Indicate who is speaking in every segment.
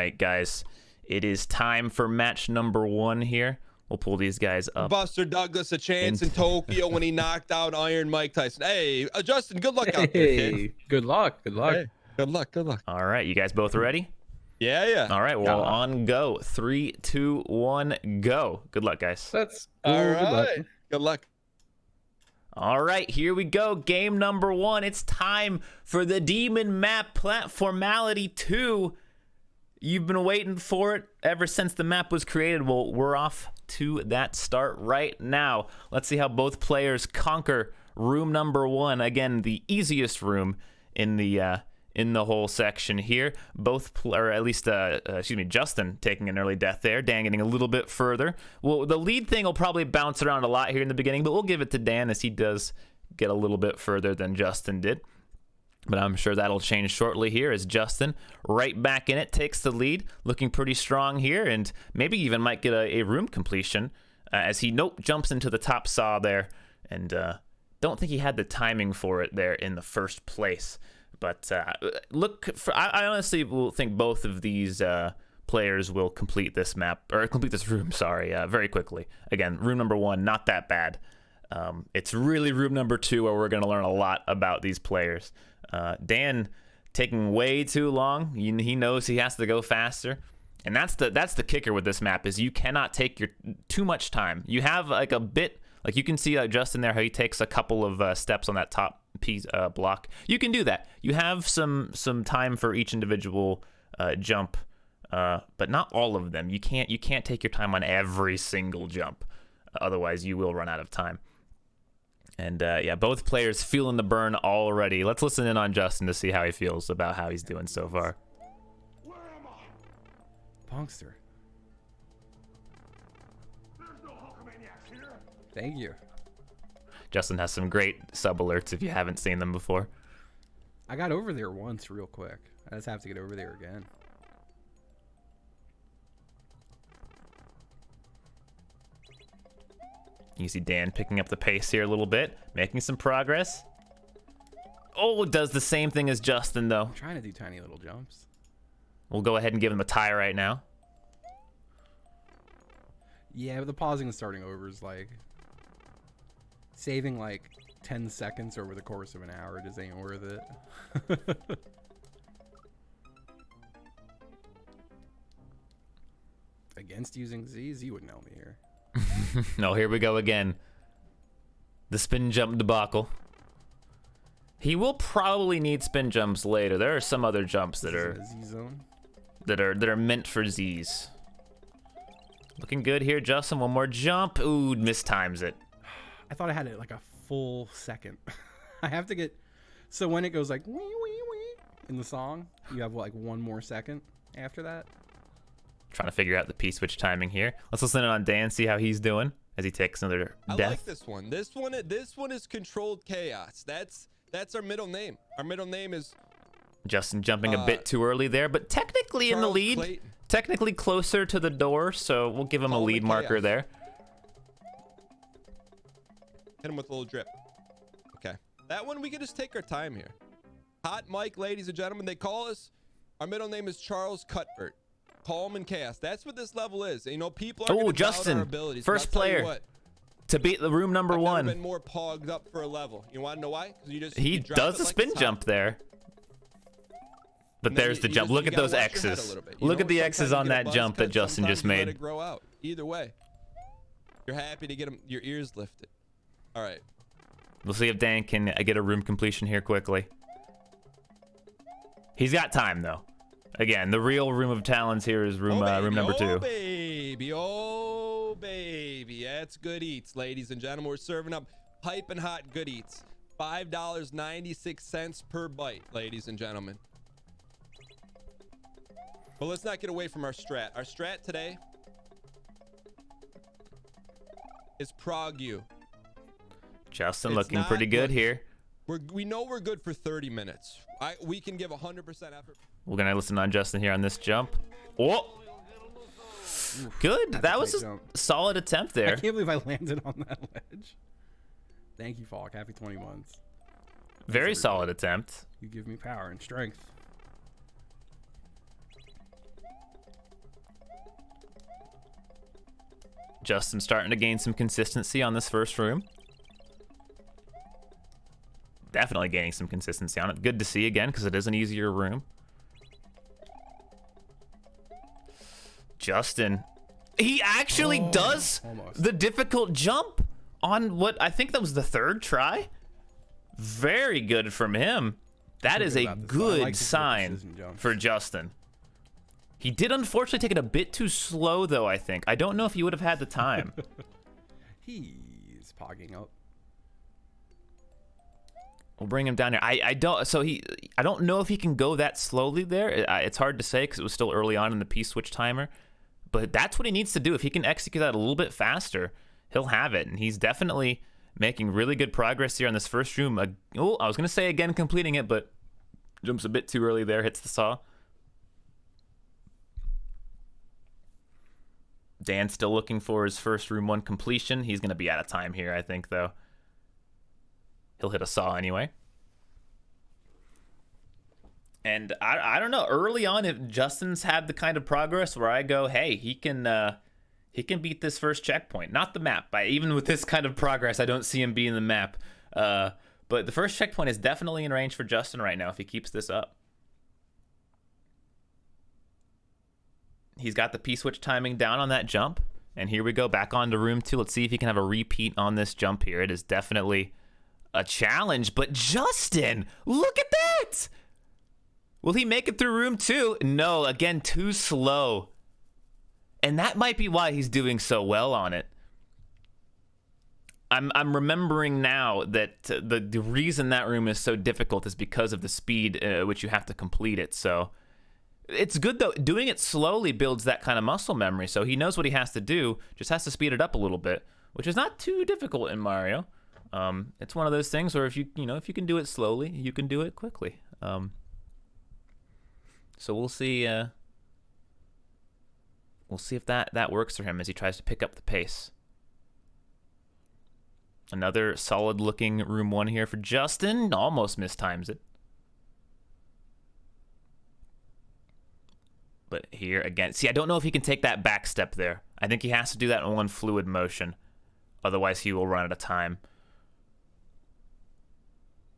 Speaker 1: right, guys. It is time for match number 1 here. We'll pull these guys up.
Speaker 2: Buster Douglas a chance in Tokyo when he knocked out Iron Mike Tyson. Hey, Justin, good luck out there, kid.
Speaker 3: Good luck. Good luck.
Speaker 2: Hey, good luck. Good luck.
Speaker 1: All right, you guys both ready?
Speaker 2: Yeah.
Speaker 1: All right, well, on go. 3, 2, 1, go. Good luck, guys.
Speaker 3: That's
Speaker 2: All
Speaker 3: good luck.
Speaker 2: right. Good luck.
Speaker 1: All right, here we go. Game number 1. It's time for the Demon Map Platformality 2. You've been waiting for it ever since the map was created. Well, we're off to that start right now. Let's see how both players conquer room number 1. Again, the easiest room in the whole section here. Justin taking an early death there. Dan getting a little bit further. Well, the lead thing will probably bounce around a lot here in the beginning, but we'll give it to Dan as he does get a little bit further than Justin did. But I'm sure that'll change shortly here as Justin, right back in it, takes the lead, looking pretty strong here, and maybe even might get a room completion as he jumps into the top saw there, and don't think he had the timing for it there in the first place. But I honestly will think both of these players will complete this room, very quickly. Again, room number 1, not that bad. It's really room number 2 where we're going to learn a lot about these players. Dan taking way too long. He knows he has to go faster, and that's the kicker with this map is you cannot take too much time. You have like a bit, like you can see Justin there how he takes a couple of steps on that top piece block. You can do that. You have some time for each individual jump, but not all of them. You can't take your time on every single jump, otherwise you will run out of time. And yeah, both players feeling the burn already. Let's listen in on Justin to see how he feels about how he's doing so far.
Speaker 4: Where am I?
Speaker 3: Punkster.
Speaker 4: There's no Hulkamaniacs here.
Speaker 3: Thank you.
Speaker 1: Justin has some great sub alerts if you haven't seen them before.
Speaker 3: I got over there once real quick. I just have to get over there again.
Speaker 1: You see Dan picking up the pace here a little bit, making some progress. Oh, does the same thing as Justin, though.
Speaker 3: I'm trying to do tiny little jumps.
Speaker 1: We'll go ahead and give him a tie right now.
Speaker 3: Yeah, but the pausing and starting over is like saving like 10 seconds over the course of an hour just ain't worth it. Against using Z's, you would know me here.
Speaker 1: No, here we go again. The spin jump debacle. He will probably need spin jumps later. There are some other jumps that are
Speaker 3: Z-zone.
Speaker 1: that are meant for Z's. Looking good here, Justin. One more jump. Ooh, mistimes it.
Speaker 3: I thought I had it like a full second. I have to get, so when it goes like wee wee wee in the song, you have like 1 more second after that.
Speaker 1: Trying to figure out the P-switch timing here. Let's listen in on Dan, see how he's doing as he takes another death.
Speaker 2: I like this one. This one is Controlled Chaos. That's our middle name. Our middle name is
Speaker 1: Justin jumping a bit too early there, but technically
Speaker 2: Charles
Speaker 1: in the lead.
Speaker 2: Clayton.
Speaker 1: Technically closer to the door, so we'll give him a lead marker there.
Speaker 2: Hit him with a little drip. Okay. That one we can just take our time here. Hot Mike, ladies and gentlemen, they call us. Our middle name is Charles Cuthbert. Calm and chaos. That's what this level is. You know, people are gonna doubt our abilities.
Speaker 1: First
Speaker 2: But I'll tell you
Speaker 1: player
Speaker 2: what,
Speaker 1: to beat the room number
Speaker 2: I've
Speaker 1: 1.
Speaker 2: never been more pogged up for a level. You want to know why? Because
Speaker 1: He does the spin jump there. But
Speaker 2: And then
Speaker 1: there's the
Speaker 2: you
Speaker 1: jump.
Speaker 2: just-
Speaker 1: Look
Speaker 2: you
Speaker 1: at
Speaker 2: gotta
Speaker 1: those
Speaker 2: watch your head a
Speaker 1: X's.
Speaker 2: little bit, you
Speaker 1: Look
Speaker 2: know?
Speaker 1: at the X's
Speaker 2: Sometimes
Speaker 1: on
Speaker 2: you get a
Speaker 1: that
Speaker 2: buzz
Speaker 1: jump that
Speaker 2: cut,
Speaker 1: Justin just
Speaker 2: sometimes you let
Speaker 1: made.
Speaker 2: it grow out. Either way, you're happy to get your ears lifted. All right.
Speaker 1: We'll see if Dan can get a room completion here quickly. He's got time, though. Again, the real room of talents here is room number 2.
Speaker 2: Oh, baby. Oh, baby. That's good eats, ladies and gentlemen. We're serving up piping hot good eats. $5.96 per bite, ladies and gentlemen. But let's not get away from our strat. Our strat today is Prague U.
Speaker 1: Justin
Speaker 2: It's
Speaker 1: looking
Speaker 2: not
Speaker 1: pretty good
Speaker 2: good.
Speaker 1: here.
Speaker 2: We know we're good for 30 minutes. We can give 100% effort.
Speaker 1: We're going to listen on Justin here on this jump. Oh! Good. That was a
Speaker 3: jump.
Speaker 1: solid attempt
Speaker 3: I
Speaker 1: there.
Speaker 3: can't believe I landed on that ledge. Thank you, Falk. Happy 20 months.
Speaker 1: Very solid attempt.
Speaker 3: You give me power and strength.
Speaker 1: Justin starting to gain some consistency on this first room. Definitely gaining some consistency on it. Good to see again, because it is an easier room. Justin, he actually does
Speaker 3: almost.
Speaker 1: the difficult jump on what I think that was the third try. Very good from him. That
Speaker 3: Feel
Speaker 1: is
Speaker 3: good
Speaker 1: a
Speaker 3: about this. I
Speaker 1: good
Speaker 3: like these little
Speaker 1: sign
Speaker 3: precision jumps.
Speaker 1: for Justin. He did unfortunately take it a bit too slow, though, I think. I don't know if he would have had the time.
Speaker 3: He's pogging up.
Speaker 1: We'll bring him down here. I don't know if he can go that slowly there. It's hard to say because it was still early on in the P-switch timer. But that's what he needs to do. If he can execute that a little bit faster, he'll have it. And he's definitely making really good progress here on this first room. I was going to say again completing it, but jumps a bit too early there, hits the saw. Dan's still looking for his first room 1 completion. He's going to be out of time here, I think, though. He'll hit a saw anyway. And I don't know. Early on, if Justin's had the kind of progress where I go, hey, he can beat this first checkpoint. Not the map. Even with this kind of progress, I don't see him beating the map. But the first checkpoint is definitely in range for Justin right now if he keeps this up. He's got the P-switch timing down on that jump. And here we go, back on to room 2. Let's see if he can have a repeat on this jump here. It is definitely a challenge. But Justin, look at that! Will he make it through room 2? No, again, too slow. And that might be why he's doing so well on it. I'm remembering now that the reason that room is so difficult is because of the speed at which you have to complete it. So it's good, though. Doing it slowly builds that kind of muscle memory. So he knows what he has to do, just has to speed it up a little bit, which is not too difficult in Mario. It's one of those things where if you can do it slowly, you can do it quickly. So we'll see. We'll see if that works for him as he tries to pick up the pace. Another solid-looking room 1 here for Justin. Almost mistimes it. But here again, see, I don't know if he can take that back step there. I think he has to do that in one fluid motion. Otherwise, he will run out of time.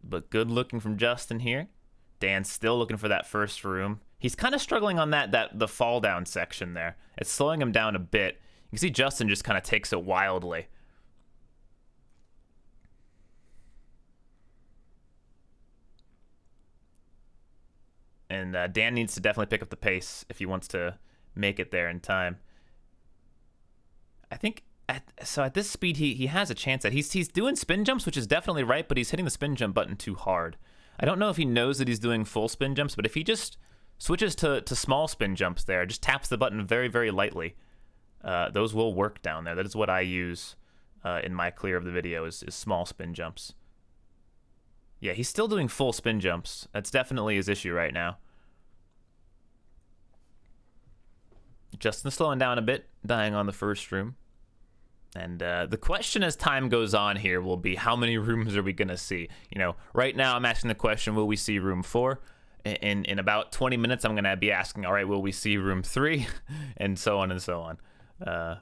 Speaker 1: But good looking from Justin here. Dan's still looking for that first room. He's kind of struggling on the fall down section there. It's slowing him down a bit. You can see Justin just kind of takes it wildly. And Dan needs to definitely pick up the pace if he wants to make it there in time. I think at this speed he has a chance. That he's doing spin jumps, which is definitely right, but he's hitting the spin jump button too hard. I don't know if he knows that he's doing full spin jumps, but if he just switches to small spin jumps there, just taps the button very, very lightly, those will work down there. That is what I use in my clear of the video is small spin jumps. Yeah, he's still doing full spin jumps. That's definitely his issue right now. Justin's slowing down a bit, dying on the first room. And the question as time goes on here will be, how many rooms are we going to see? Right now I'm asking the question, will we see room 4? In about 20 minutes, I'm going to be asking, all right, will we see room 3? And so on and so on.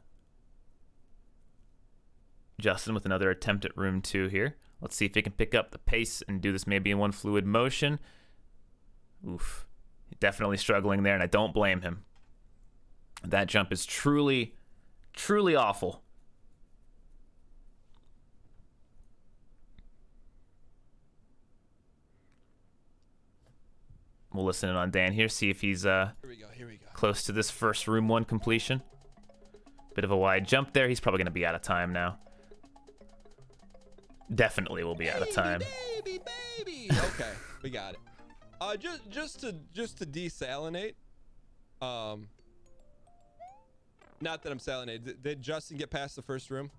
Speaker 1: Justin with another attempt at room 2 here. Let's see if he can pick up the pace and do this maybe in one fluid motion. Oof. Definitely struggling there, and I don't blame him. That jump is truly, truly awful. We'll listen in on Dan here, see if he's
Speaker 2: Here we go.
Speaker 1: close to this first room 1 completion. Bit of a wide jump there. He's probably going to be out of time now. Definitely will be out of time.
Speaker 2: Baby. Okay, we got it. Just to desalinate. Not that I'm salinated. Did Justin get past the first room?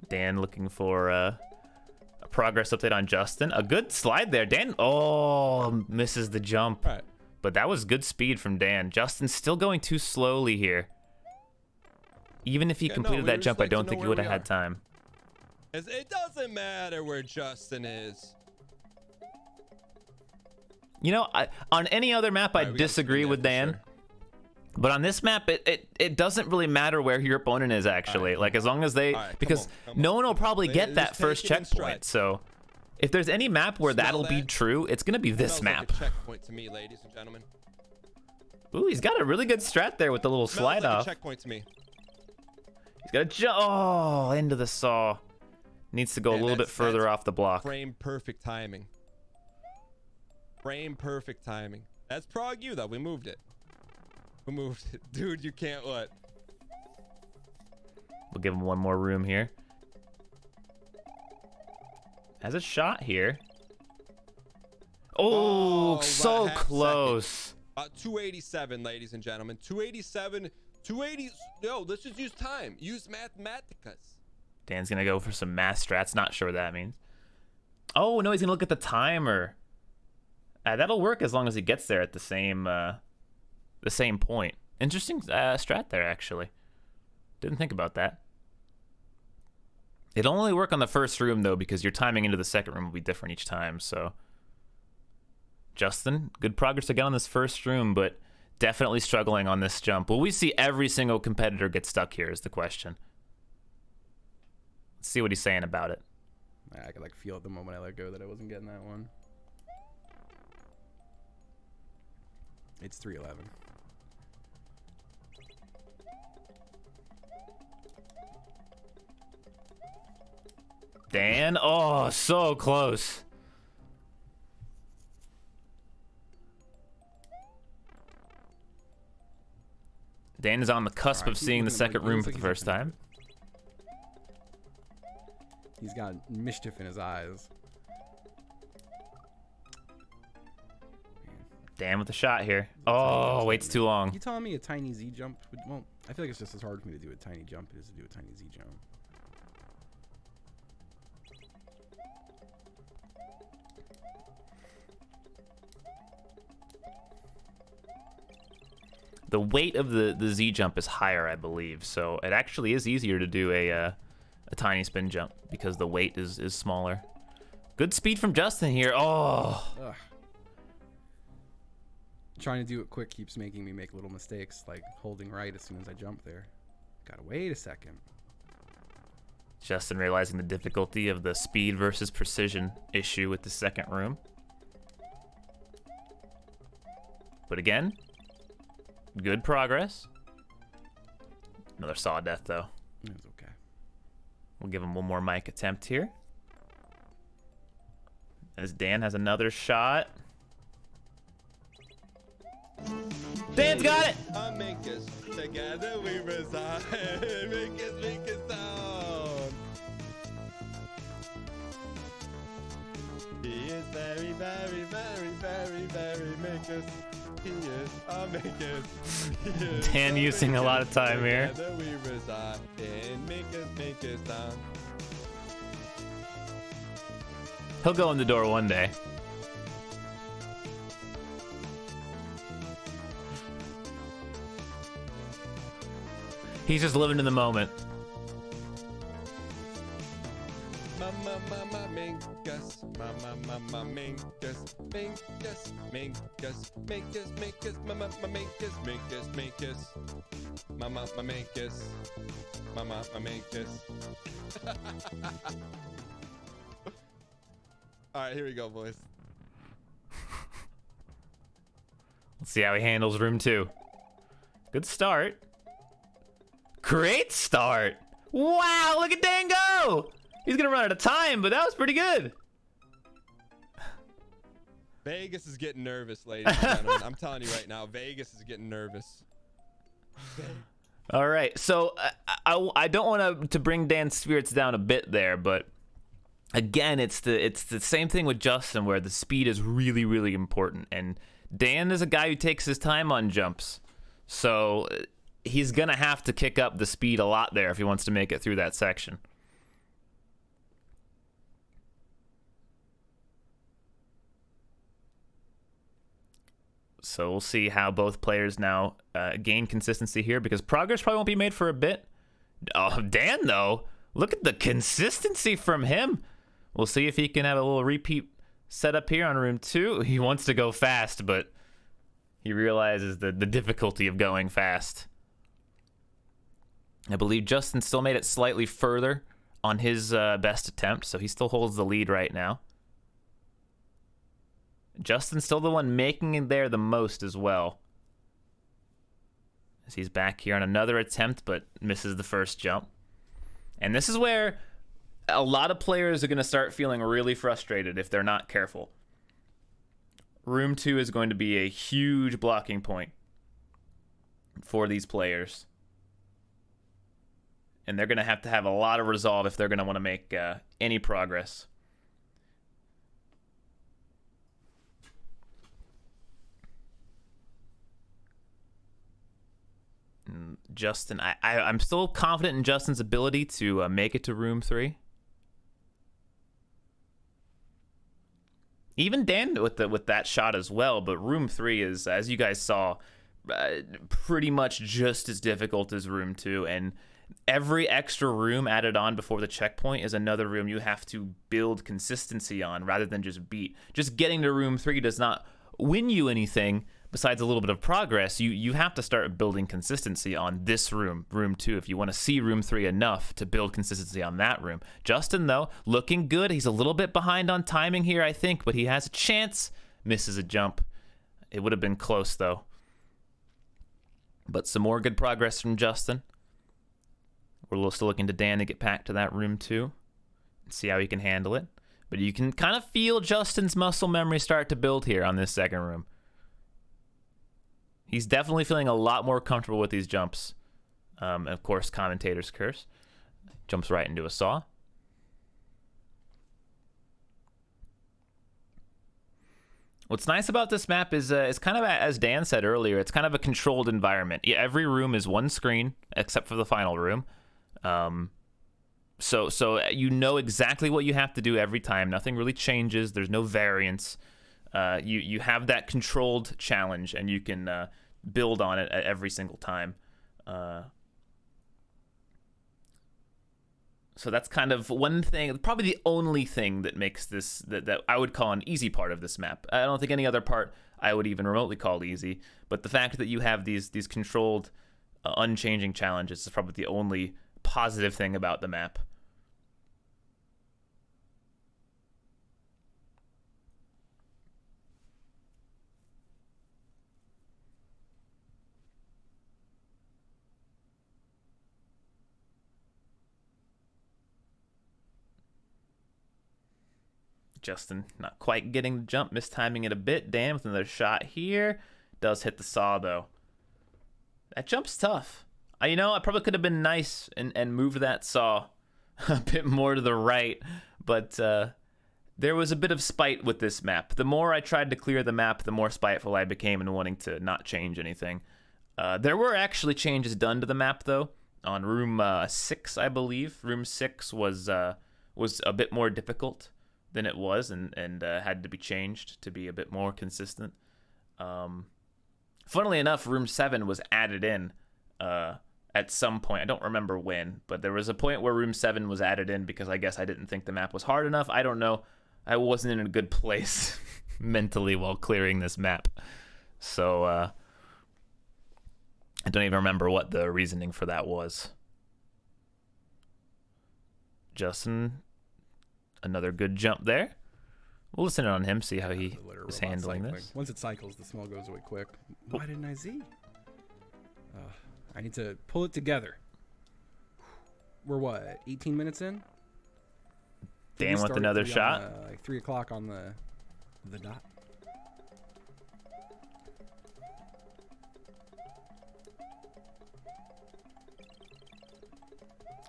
Speaker 1: Dan looking for a progress update on Justin. A good slide there. Dan, misses the jump.
Speaker 2: All right.
Speaker 1: But that was good speed from Dan. Justin's still going too slowly here. Even if he completed that jump, I don't think he would have had time.
Speaker 2: It doesn't matter where Justin is.
Speaker 1: You know, on any other map,
Speaker 2: All
Speaker 1: I
Speaker 2: right, we gotta
Speaker 1: disagree
Speaker 2: spin
Speaker 1: with
Speaker 2: that for
Speaker 1: Dan.
Speaker 2: sure.
Speaker 1: But on this map, it doesn't really matter where your opponent is, actually.
Speaker 2: All right.
Speaker 1: Like, as long as they...
Speaker 2: All right, come
Speaker 1: because
Speaker 2: on, come
Speaker 1: no
Speaker 2: on,
Speaker 1: one will
Speaker 2: come on.
Speaker 1: probably
Speaker 2: Just
Speaker 1: get that
Speaker 2: take
Speaker 1: first
Speaker 2: it in stride.
Speaker 1: checkpoint. So if there's any map where
Speaker 2: Smell
Speaker 1: that'll be
Speaker 2: that?
Speaker 1: true, it's going to be this
Speaker 2: Smells
Speaker 1: map.
Speaker 2: like a checkpoint to me, ladies and gentlemen.
Speaker 1: Ooh, he's got a really good strat there with the little
Speaker 2: Smells
Speaker 1: slide
Speaker 2: like
Speaker 1: off.
Speaker 2: a checkpoint to me.
Speaker 1: He's got to jump. Oh, into the saw. Needs to go a
Speaker 2: Man,
Speaker 1: little bit
Speaker 2: that's
Speaker 1: further off the block.
Speaker 2: Frame perfect timing. Frame perfect timing. That's Prague U though. We moved it. We moved it. Dude, you can't what?
Speaker 1: We'll give him one more room here. Has a shot here. Oh,
Speaker 2: Oh,
Speaker 1: so
Speaker 2: about half second.
Speaker 1: close.
Speaker 2: 287, ladies and gentlemen. 287. 280. No, let's just use time. Use mathematicas.
Speaker 1: Dan's going to go for some math strats. Not sure what that means. Oh, no, he's going to look at the timer. That'll work as long as he gets there at the same point. Interesting strat there, actually. Didn't think about that. It'll only work on the first room, though, because your timing into the second room will be different each time, so... Justin, good progress again on this first room, but definitely struggling on this jump. Will we see every single competitor get stuck here is the question. Let's see what he's saying about it.
Speaker 3: I could like feel at the moment I let go that I wasn't getting that one. It's 311.
Speaker 1: Dan, oh, so close. Dan is on the cusp
Speaker 3: Alright,
Speaker 1: of
Speaker 3: keep
Speaker 1: seeing the
Speaker 3: moving,
Speaker 1: second
Speaker 3: Mike.
Speaker 1: room
Speaker 3: Looks
Speaker 1: for
Speaker 3: like
Speaker 1: the
Speaker 3: he's
Speaker 1: first
Speaker 3: gonna
Speaker 1: time.
Speaker 3: He's got mischief in his eyes.
Speaker 1: Dan with the shot here. Oh, waits too long.
Speaker 3: You telling me a tiny Z jump would, well, I feel like it's just as hard for me to do a tiny jump as to do a tiny Z jump.
Speaker 1: The weight of the Z jump is higher, I believe, so it actually is easier to do a tiny spin jump because the weight is smaller. Good speed from Justin here. Oh,
Speaker 3: Ugh. Trying to do it quick keeps making me make little mistakes, like holding right as soon as I jump there. Gotta wait a second.
Speaker 1: Justin realizing the difficulty of the speed versus precision issue with the second room. But again, good progress. Another saw death, though.
Speaker 3: It was okay.
Speaker 1: We'll give him one more mic attempt here. As Dan has another shot. Dan's got it!
Speaker 2: Make us together we reside. Make us sound. He is very, very, very, very, very make us. He is a make us. He is
Speaker 1: Dan using a lot of time here.
Speaker 2: together we reside. And make us sound.
Speaker 1: He'll go in the door one day. He's just living in the moment.
Speaker 2: Mama, mama, make us. Mama, mama, make us. Make us, make us, make us, make us. Mama, mama, make us, make us, make us. Mama, mama, make us. Mama, mama, make us. All right, here we go, boys.
Speaker 1: Let's see how he handles room 2. Good start. Great start. Wow, look at Dan go. He's going to run out of time, but that was pretty good.
Speaker 2: Vegas is getting nervous, ladies and gentlemen. I'm telling you right now, Vegas is getting nervous.
Speaker 1: All right, so I don't want to bring Dan's spirits down a bit there, but again, it's the same thing with Justin, where the speed is really, really important, and Dan is a guy who takes his time on jumps, so he's gonna have to kick up the speed a lot there if he wants to make it through that section. So we'll see how both players now gain consistency here, because progress probably won't be made for a bit. Oh, Dan, though, look at the consistency from him. We'll see if he can have a little repeat set up here on room 2. He wants to go fast, but he realizes the difficulty of going fast. I believe Justin still made it slightly further on his best attempt, so he still holds the lead right now. Justin's still the one making it there the most as well, as he's back here on another attempt, but misses the first jump. And this is where a lot of players are going to start feeling really frustrated if they're not careful. Room 2 is going to be a huge blocking point for these players. And they're going to have a lot of resolve if they're going to want to make any progress. Justin, I'm still confident in Justin's ability to make it to room 3. Even Dan with that shot as well, but room 3 is, as you guys saw, pretty much just as difficult as room 2, and every extra room added on before the checkpoint is another room you have to build consistency on rather than just beat. Just getting to room 3 does not win you anything besides a little bit of progress. You have to start building consistency on this room 2, if you want to see room 3 enough to build consistency on that room. Justin, though, looking good. He's a little bit behind on timing here, I think, but he has a chance. Misses a jump. It would have been close, though. But some more good progress from Justin. We're still looking to Dan to get back to that room 2 and see how he can handle it. But you can kind of feel Justin's muscle memory start to build here on this second room. He's definitely feeling a lot more comfortable with these jumps. Of course, commentator's curse. Jumps right into a saw. What's nice about this map is it's kind of, as Dan said earlier, it's kind of a controlled environment. Yeah, every room is one screen, except for the final room. So you know exactly what you have to do every time. Nothing really changes. There's no variance. You have that controlled challenge, and you can build on it at every single time. So that's kind of one thing, probably the only thing that makes this, that I would call an easy part of this map. I don't think any other part I would even remotely call easy, but the fact that you have these controlled, unchanging challenges is probably the only positive thing about the map. Justin not quite getting the jump, mistiming it a bit. Dan with another shot here. Does hit the saw, though. That jump's tough. I probably could have been nice and moved that saw a bit more to the right, but there was a bit of spite with this map. The more I tried to clear the map, the more spiteful I became in wanting to not change anything. There were actually changes done to the map, though. On room 6, I believe. Room 6 was a bit more difficult than it was, and had to be changed to be a bit more consistent. Funnily enough, room 7 was added in at some point. I don't remember when, but there was a point where room 7 was added in because I guess I didn't think the map was hard enough. I don't know. I wasn't in a good place mentally while clearing this map. So I don't even remember what the reasoning for that was. Justin, another good jump there. We'll listen in on him, see how he is handling this.
Speaker 3: Once it cycles, the smell goes away quick. Why didn't I Z? I need to pull it together. We're what, 18 minutes in?
Speaker 1: Dan with another shot.
Speaker 3: Like 3 o'clock on the dot.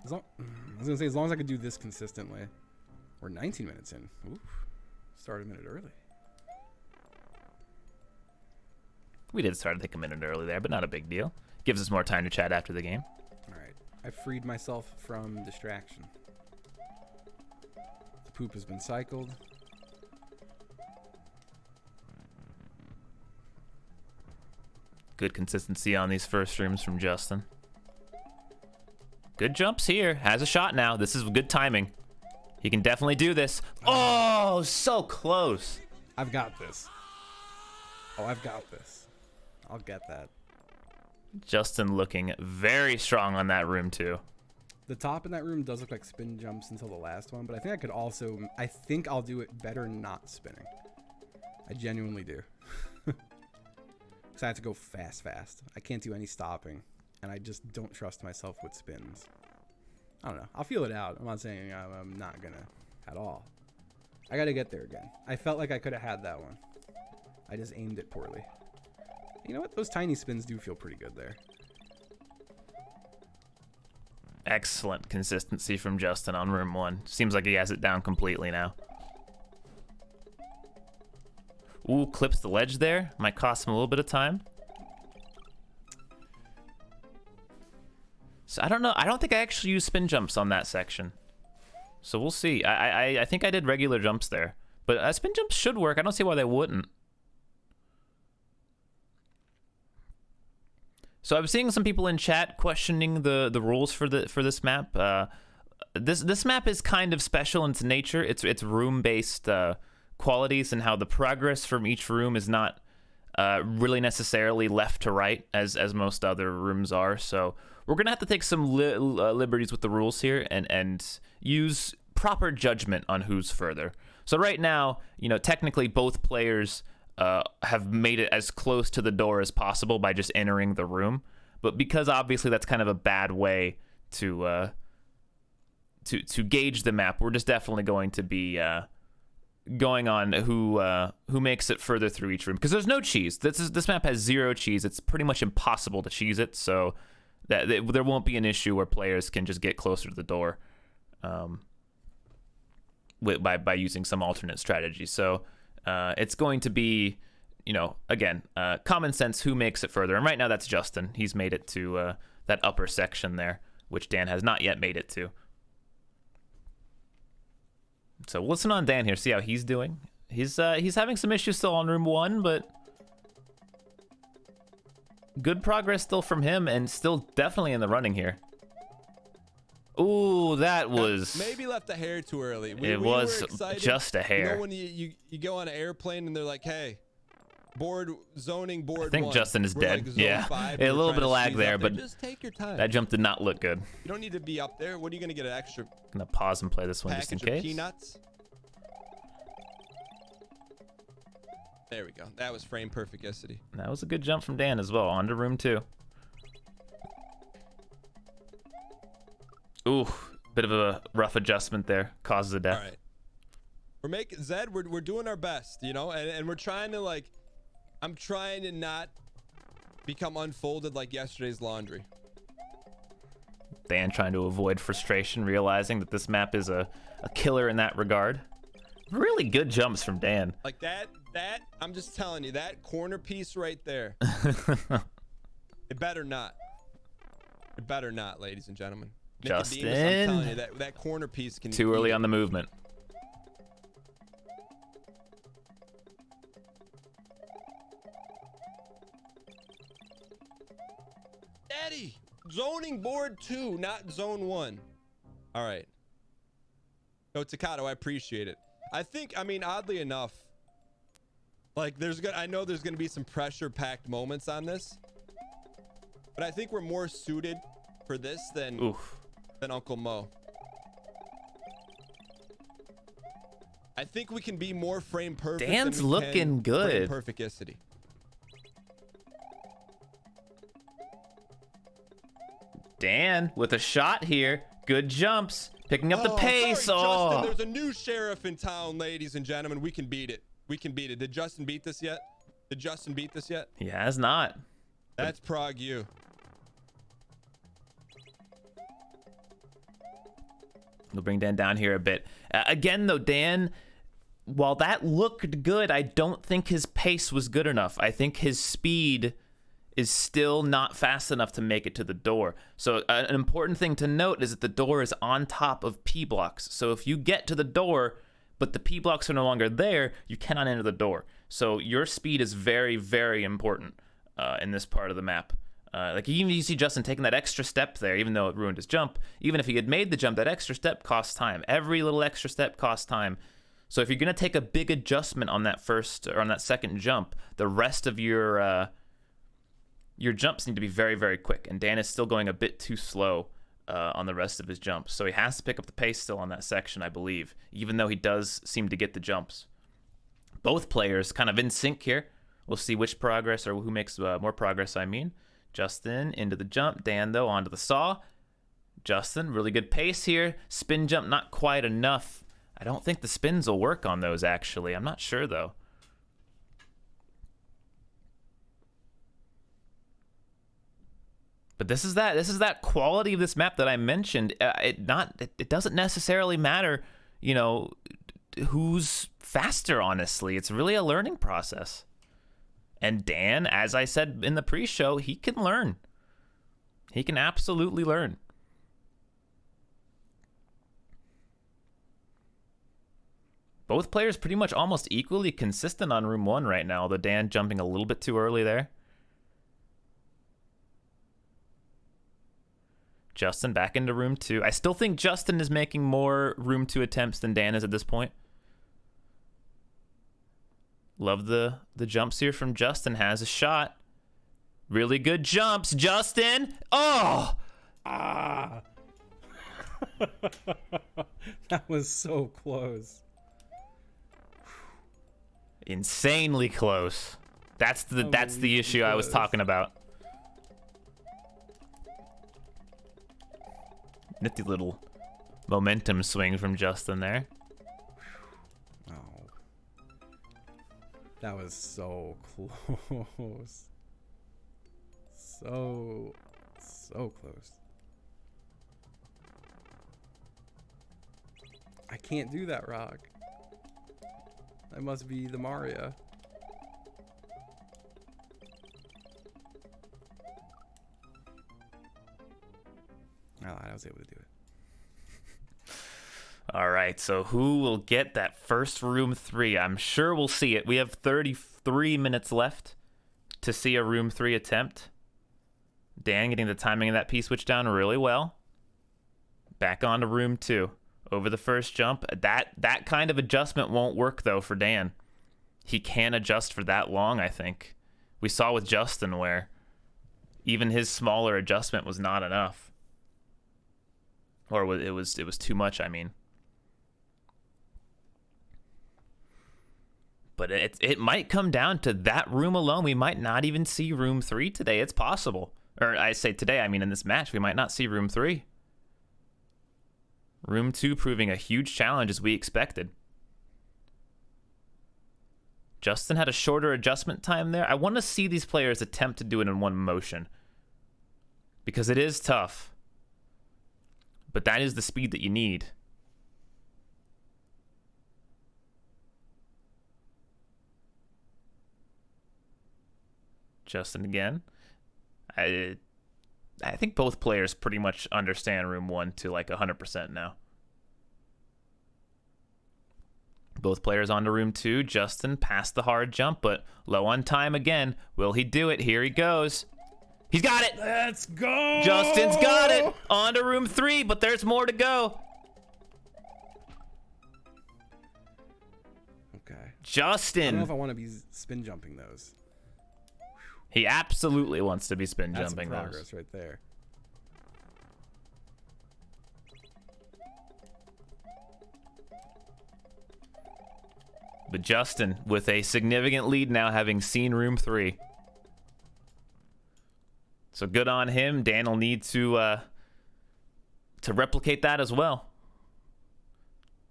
Speaker 3: I was gonna say, as long as I could do this consistently. We're 19 minutes in. Oof. Started a minute early.
Speaker 1: We did start, I think, a minute early there, but not a big deal. Gives us more time to chat after the game.
Speaker 3: All right. I freed myself from distraction. The poop has been cycled.
Speaker 1: Good consistency on these first rooms from Justin. Good jumps here. Has a shot now. This is good timing. He can definitely do this. Oh, so close.
Speaker 3: I've got this. Oh, I've got this. I'll get that.
Speaker 1: Justin looking very strong on that room too.
Speaker 3: The top in that room does look like spin jumps until the last one, but I think I could also... I think I'll do it better not spinning. I genuinely do. Because I have to go fast. I can't do any stopping, and I just don't trust myself with spins. I don't know. I'll feel it out. I'm not saying I'm not going to at all. I got to get there again. I felt like I could have had that one. I just aimed it poorly. You know what? Those tiny spins do feel pretty good there.
Speaker 1: Excellent consistency from Justin on room 1. Seems like he has it down completely now. Ooh, clips the ledge there. Might cost him a little bit of time. So I don't know. I don't think I actually used spin jumps on that section. So we'll see. I think I did regular jumps there. But spin jumps should work. I don't see why they wouldn't. So I'm seeing some people in chat questioning the rules for this map. This map is kind of special in its nature. It's room based qualities, and how the progress from each room is not really necessarily left to right as most other rooms are. So we're gonna have to take some liberties with the rules here and use proper judgment on who's further. So right now, you know, technically both players have made it as close to the door as possible by just entering the room, but because obviously that's kind of a bad way to gauge the map, we're just definitely going to be going on who makes it further through each room, because there's no cheese. This map has 0 cheese. It's pretty much impossible to cheese it, so that there won't be an issue where players can just get closer to the door by using some alternate strategy. So it's going to be, you know, again, common sense who makes it further. And right now that's Justin. He's made it to that upper section there, which Dan has not yet made it to. So we'll listen on Dan here, see how he's doing. He's having some issues still on room 1, but good progress still from him, and still definitely in the running here. Ooh, that was...
Speaker 2: Maybe left a hair too early.
Speaker 1: It was just a hair.
Speaker 2: You know when you go on an airplane and they're like, hey, zoning board
Speaker 1: I think
Speaker 2: 1.
Speaker 1: Justin is
Speaker 2: We're
Speaker 1: dead.
Speaker 2: like zone
Speaker 1: Yeah,
Speaker 2: 5,
Speaker 1: a
Speaker 2: we're
Speaker 1: little
Speaker 2: trying
Speaker 1: bit
Speaker 2: to
Speaker 1: of lag
Speaker 2: squeeze
Speaker 1: there,
Speaker 2: up
Speaker 1: but
Speaker 2: just take your time.
Speaker 1: that jump did not look good.
Speaker 2: You don't need to be up there. What are you going to get an extra
Speaker 1: Gonna pause and play this one just in
Speaker 2: package of
Speaker 1: case.
Speaker 2: peanuts? There we go. That was frame perfecticity.
Speaker 1: That was a good jump from Dan as well. On to room 2. Ooh, bit of a rough adjustment there. Causes a death.
Speaker 2: All right. We're making Zed. We're doing our best, you know, and we're trying to, like, I'm trying to not become unfolded like yesterday's laundry.
Speaker 1: Dan trying to avoid frustration, realizing that this map is a killer in that regard. Really good jumps from Dan.
Speaker 2: Like that I'm just telling you, that corner piece right there. It better not. It better not, ladies and gentlemen.
Speaker 1: Justin.
Speaker 2: Nicodemus, I'm telling you, that corner piece can
Speaker 1: Too early on the movement.
Speaker 2: Daddy, zoning board 2, not zone 1. All right. No, Takato, I appreciate it. I mean, oddly enough, like I know there's gonna be some pressure-packed moments on this, but I think we're more suited for this than Uncle Mo. I think we can be more frame perfect.
Speaker 1: Dan's
Speaker 2: than we
Speaker 1: looking
Speaker 2: can
Speaker 1: good.
Speaker 2: Frame perfecticity.
Speaker 1: Dan with a shot here. Good jumps. Picking up the pace.
Speaker 2: Sorry,
Speaker 1: Oh.
Speaker 2: Justin, there's a new sheriff in town, ladies and gentlemen. We can beat it. We can beat it. Did Justin beat this yet? Did Justin beat this yet?
Speaker 1: He has not.
Speaker 2: That's Prague you.
Speaker 1: We'll bring Dan down here a bit. Again, though, Dan, while that looked good, I don't think his pace was good enough. I think his speed is still not fast enough to make it to the door. So an important thing to note is that the door is on top of P blocks. So if you get to the door, but the P blocks are no longer there, you cannot enter the door. So your speed is very, very important in this part of the map. Like even you see Justin taking that extra step there, even though it ruined his jump. Even if he had made the jump, that extra step costs time. Every little extra step costs time. So if you're gonna take a big adjustment on that first or on that second jump, the rest of your jumps need to be very, very quick. And Dan is still going a bit too slow on the rest of his jumps, so he has to pick up the pace still on that section, I believe. Even though he does seem to get the jumps. Both players kind of in sync here. We'll see which progress or who makes more progress. I mean. Justin into the jump. Dan, though, onto the saw. Justin, really good pace here. Spin jump, not quite enough. I don't think the spins will work on those, actually. I'm not sure, though. But this is that quality of this map that I mentioned. It doesn't necessarily matter, you know, who's faster, honestly. It's really a learning process. And Dan, as I said in the pre-show, he can learn. He can absolutely learn. Both players pretty much almost equally consistent on room 1 right now, although Dan jumping a little bit too early there. Justin back into room 2. I still think Justin is making more room 2 attempts than Dan is at this point. Love the jumps here from Justin. Has a shot. Really good jumps. Justin. Oh!
Speaker 3: Ah. That was so close.
Speaker 1: Insanely close. That's the issue I was talking about. Nifty little momentum swing from Justin there.
Speaker 3: Oh. That was so close. So close. I can't do that, Rock. That must be the Mario. Oh, I was able to do it.
Speaker 1: All right, so who will get that first room 3? I'm sure we'll see it. We have 33 minutes left to see a room 3 attempt. Dan getting the timing of that P-switch down really well. Back on to room 2. Over the first jump. That kind of adjustment won't work, though, for Dan. He can't adjust for that long, I think. We saw with Justin where even his smaller adjustment was not enough. Or it was too much, I mean. But it might come down to that room alone. We might not even see room 3 today. It's possible. Or I say today, I mean in this match, we might not see room 3. Room 2 proving a huge challenge as we expected. Justin had a shorter adjustment time there. I want to see these players attempt to do it in one motion. Because it is tough. But that is the speed that you need. Justin again. I think both players pretty much understand room 1 to like 100% now. Both players on to room 2. Justin passed the hard jump, but low on time again. Will he do it? Here he goes. He's got it.
Speaker 3: Let's go.
Speaker 1: Justin's got it. On to room 3, but there's more to go.
Speaker 3: Okay.
Speaker 1: Justin.
Speaker 3: I don't know if I want to be spin jumping those.
Speaker 1: He absolutely wants to be spin
Speaker 3: That's
Speaker 1: jumping
Speaker 3: some progress
Speaker 1: those.
Speaker 3: right there.
Speaker 1: But Justin with a significant lead now, having seen room 3. So good on him. Dan will need to replicate that as well.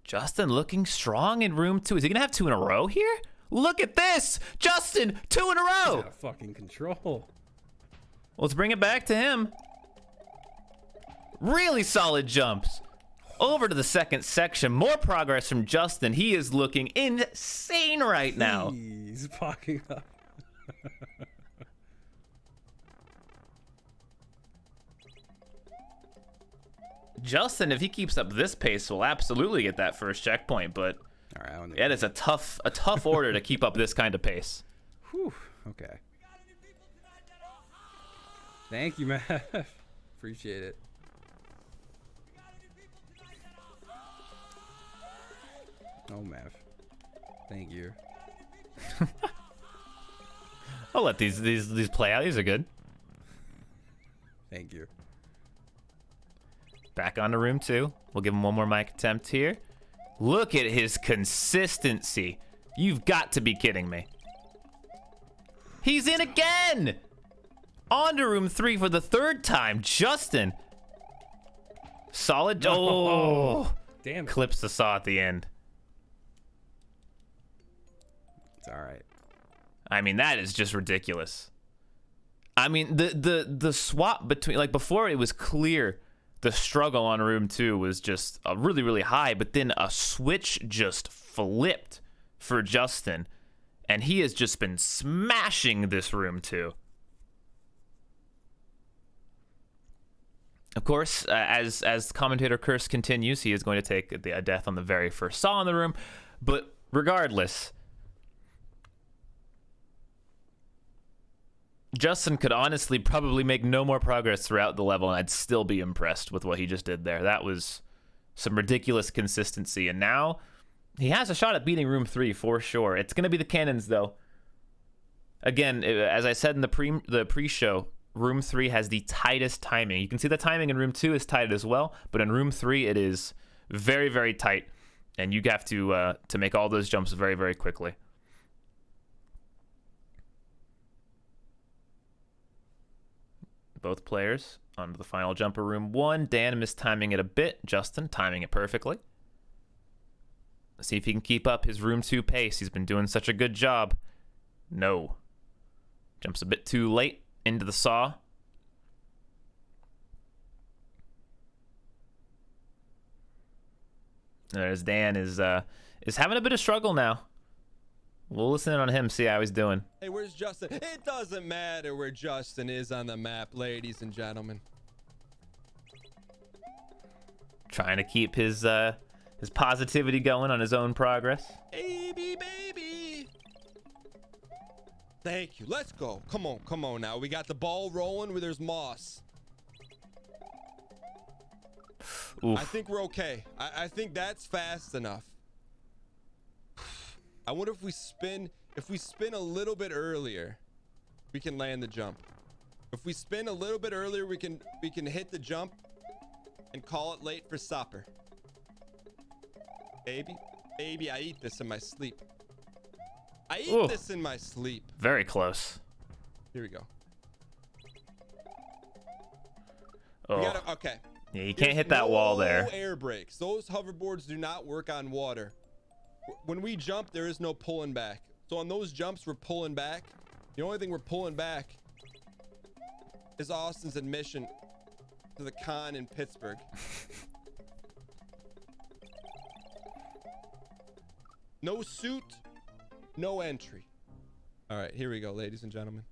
Speaker 1: Justin looking strong in room 2. Is he gonna have 2 in a row here? Look at this! Justin, 2 in a row!
Speaker 3: He's out of fucking control.
Speaker 1: Let's bring it back to him. Really solid jumps. Over to the second section. More progress from Justin. He is looking insane right now.
Speaker 3: He's fucking up.
Speaker 1: Justin, if he keeps up this pace, will absolutely get that first checkpoint, but
Speaker 3: All right, I don't think
Speaker 1: it is a tough order to keep up this kind of pace.
Speaker 3: Whew. Okay. Thank you, Matt. Appreciate it. Oh, Mav. Thank you.
Speaker 1: I'll let these play out. These are good.
Speaker 3: Thank you.
Speaker 1: Back onto room 2. We'll give him one more mic attempt here. Look at his consistency. You've got to be kidding me. He's in again! On to room 3 for the 3rd time. Justin. Solid. Oh.
Speaker 3: Damn it.
Speaker 1: Clips the saw at the end.
Speaker 3: It's all right.
Speaker 1: I mean, that is just ridiculous. I mean, the swap between, like, before it was clear the struggle on room 2 was just really, really high, but then a switch just flipped for Justin, and he has just been smashing this room 2. Of course, as commentator Curse continues, he is going to take a death on the very first saw in the room, but regardless, Justin could honestly probably make no more progress throughout the level, and I'd still be impressed with what he just did there. That was some ridiculous consistency, and now he has a shot at beating room 3 for sure. It's going to be the cannons, though. Again, as I said in the pre-show, room 3 has the tightest timing. You can see the timing in room 2 is tight as well, but in room 3 it is very, very tight, and you have to make all those jumps very, very quickly. Both players onto the final jumper, room 1. Dan mistiming it a bit. Justin timing it perfectly. Let's see if he can keep up his room 2 pace. He's been doing such a good job. No. Jumps a bit too late into the saw. There's Dan is having a bit of struggle now. We'll listen in on him, see how he's doing.
Speaker 2: Hey, where's Justin? It doesn't matter where Justin is on the map, ladies and gentlemen.
Speaker 1: Trying to keep his positivity going on his own progress.
Speaker 2: Baby. Thank you. Let's go. Come on now. We got the ball rolling where there's moss.
Speaker 1: Oof.
Speaker 2: I think we're okay. I think that's fast enough. I wonder if we spin a little bit earlier, we can land the jump. If we spin a little bit earlier, we can hit the jump and call it late for supper. Baby, I eat this in my sleep. I eat this in my sleep.
Speaker 1: Very close.
Speaker 2: Here we go.
Speaker 1: Oh.
Speaker 2: Okay.
Speaker 1: Yeah, you can't hit that wall there.
Speaker 2: No air brakes. Those hoverboards do not work on water. When we jump, there is no pulling back. So on those jumps, we're pulling back. The only thing we're pulling back is Austin's admission to the con in Pittsburgh. No suit, no entry. All right, here we go, ladies and gentlemen.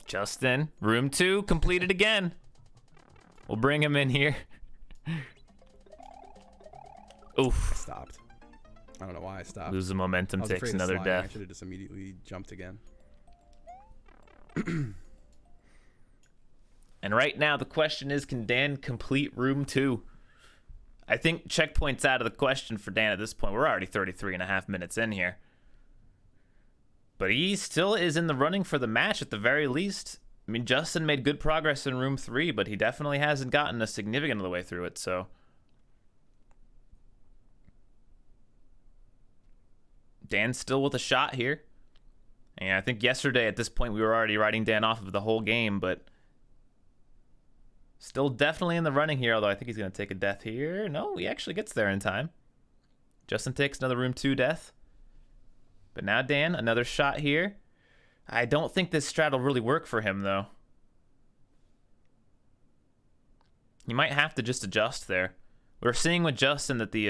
Speaker 1: Justin, room 2 completed again. We'll bring him in here. Oof.
Speaker 3: I stopped. I don't know why I stopped.
Speaker 1: Lose the momentum,
Speaker 3: I was
Speaker 1: takes
Speaker 3: afraid of
Speaker 1: another
Speaker 3: sliding. I
Speaker 1: death.
Speaker 3: should have just immediately jumped again.
Speaker 1: And right now, the question is, can Dan complete room 2? I think checkpoint's out of the question for Dan at this point. We're already 33.5 minutes in here. But he still is in the running for the match at the very least. I mean, Justin made good progress in room 3, but he definitely hasn't gotten a significant of the way through it, so... Dan's still with a shot here. And I think yesterday at this point we were already writing Dan off of the whole game, but still definitely in the running here, although I think he's going to take a death here. No, he actually gets there in time. Justin takes another room 2 death. But now Dan, another shot here. I don't think this strat will really work for him, though. He might have to just adjust there. We're seeing with Justin that the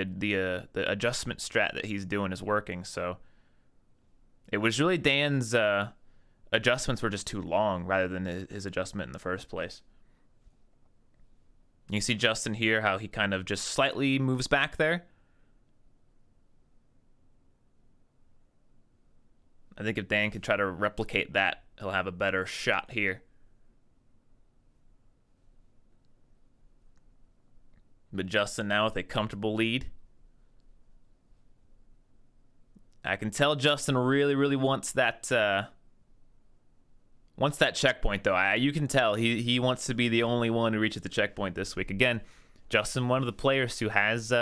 Speaker 1: adjustment strat that he's doing is working, so it was really Dan's adjustments were just too long rather than his adjustment in the first place. You see Justin here, how he kind of just slightly moves back there. I think if Dan could try to replicate that he'll have a better shot here. But Justin now with a comfortable lead. I can tell Justin really wants that checkpoint, though. You can tell he wants to be the only one who reaches the checkpoint this week. Again, Justin, one of the players who has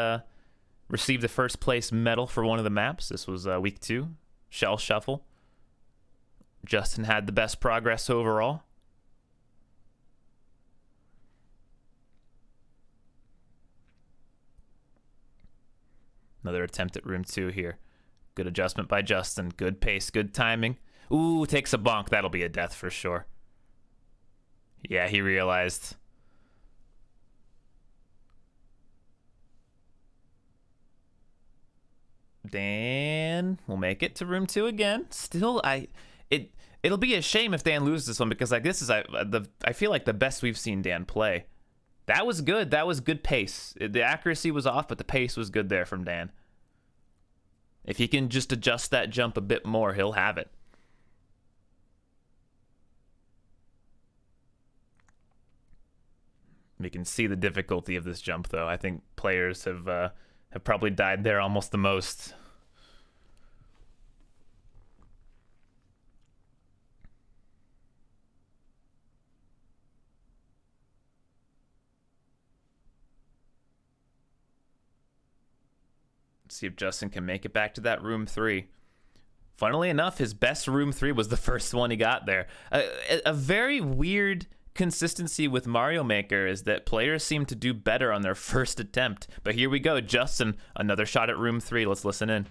Speaker 1: received the first place medal for one of the maps. This was week 2, Shell Shuffle. Justin had the best progress overall. Another attempt at room 2 here. Good adjustment by Justin. Good pace, good timing. Ooh, takes a bonk. That'll be a death for sure. Yeah, he realized. Dan will make it to room 2 again. Still, it'll be a shame if Dan loses this one, because like this is I feel like the best we've seen Dan play. That was good. That was good pace. The accuracy was off, but the pace was good there from Dan. If he can just adjust that jump a bit more, he'll have it. We can see the difficulty of this jump, though. I think players have probably died there almost the most. See if Justin can make it back to that room 3. Funnily enough, his best room 3 was the first one he got there. A very weird consistency with Mario Maker is that players seem to do better on their first attempt. But here we go, Justin, another shot at room 3. Let's listen in.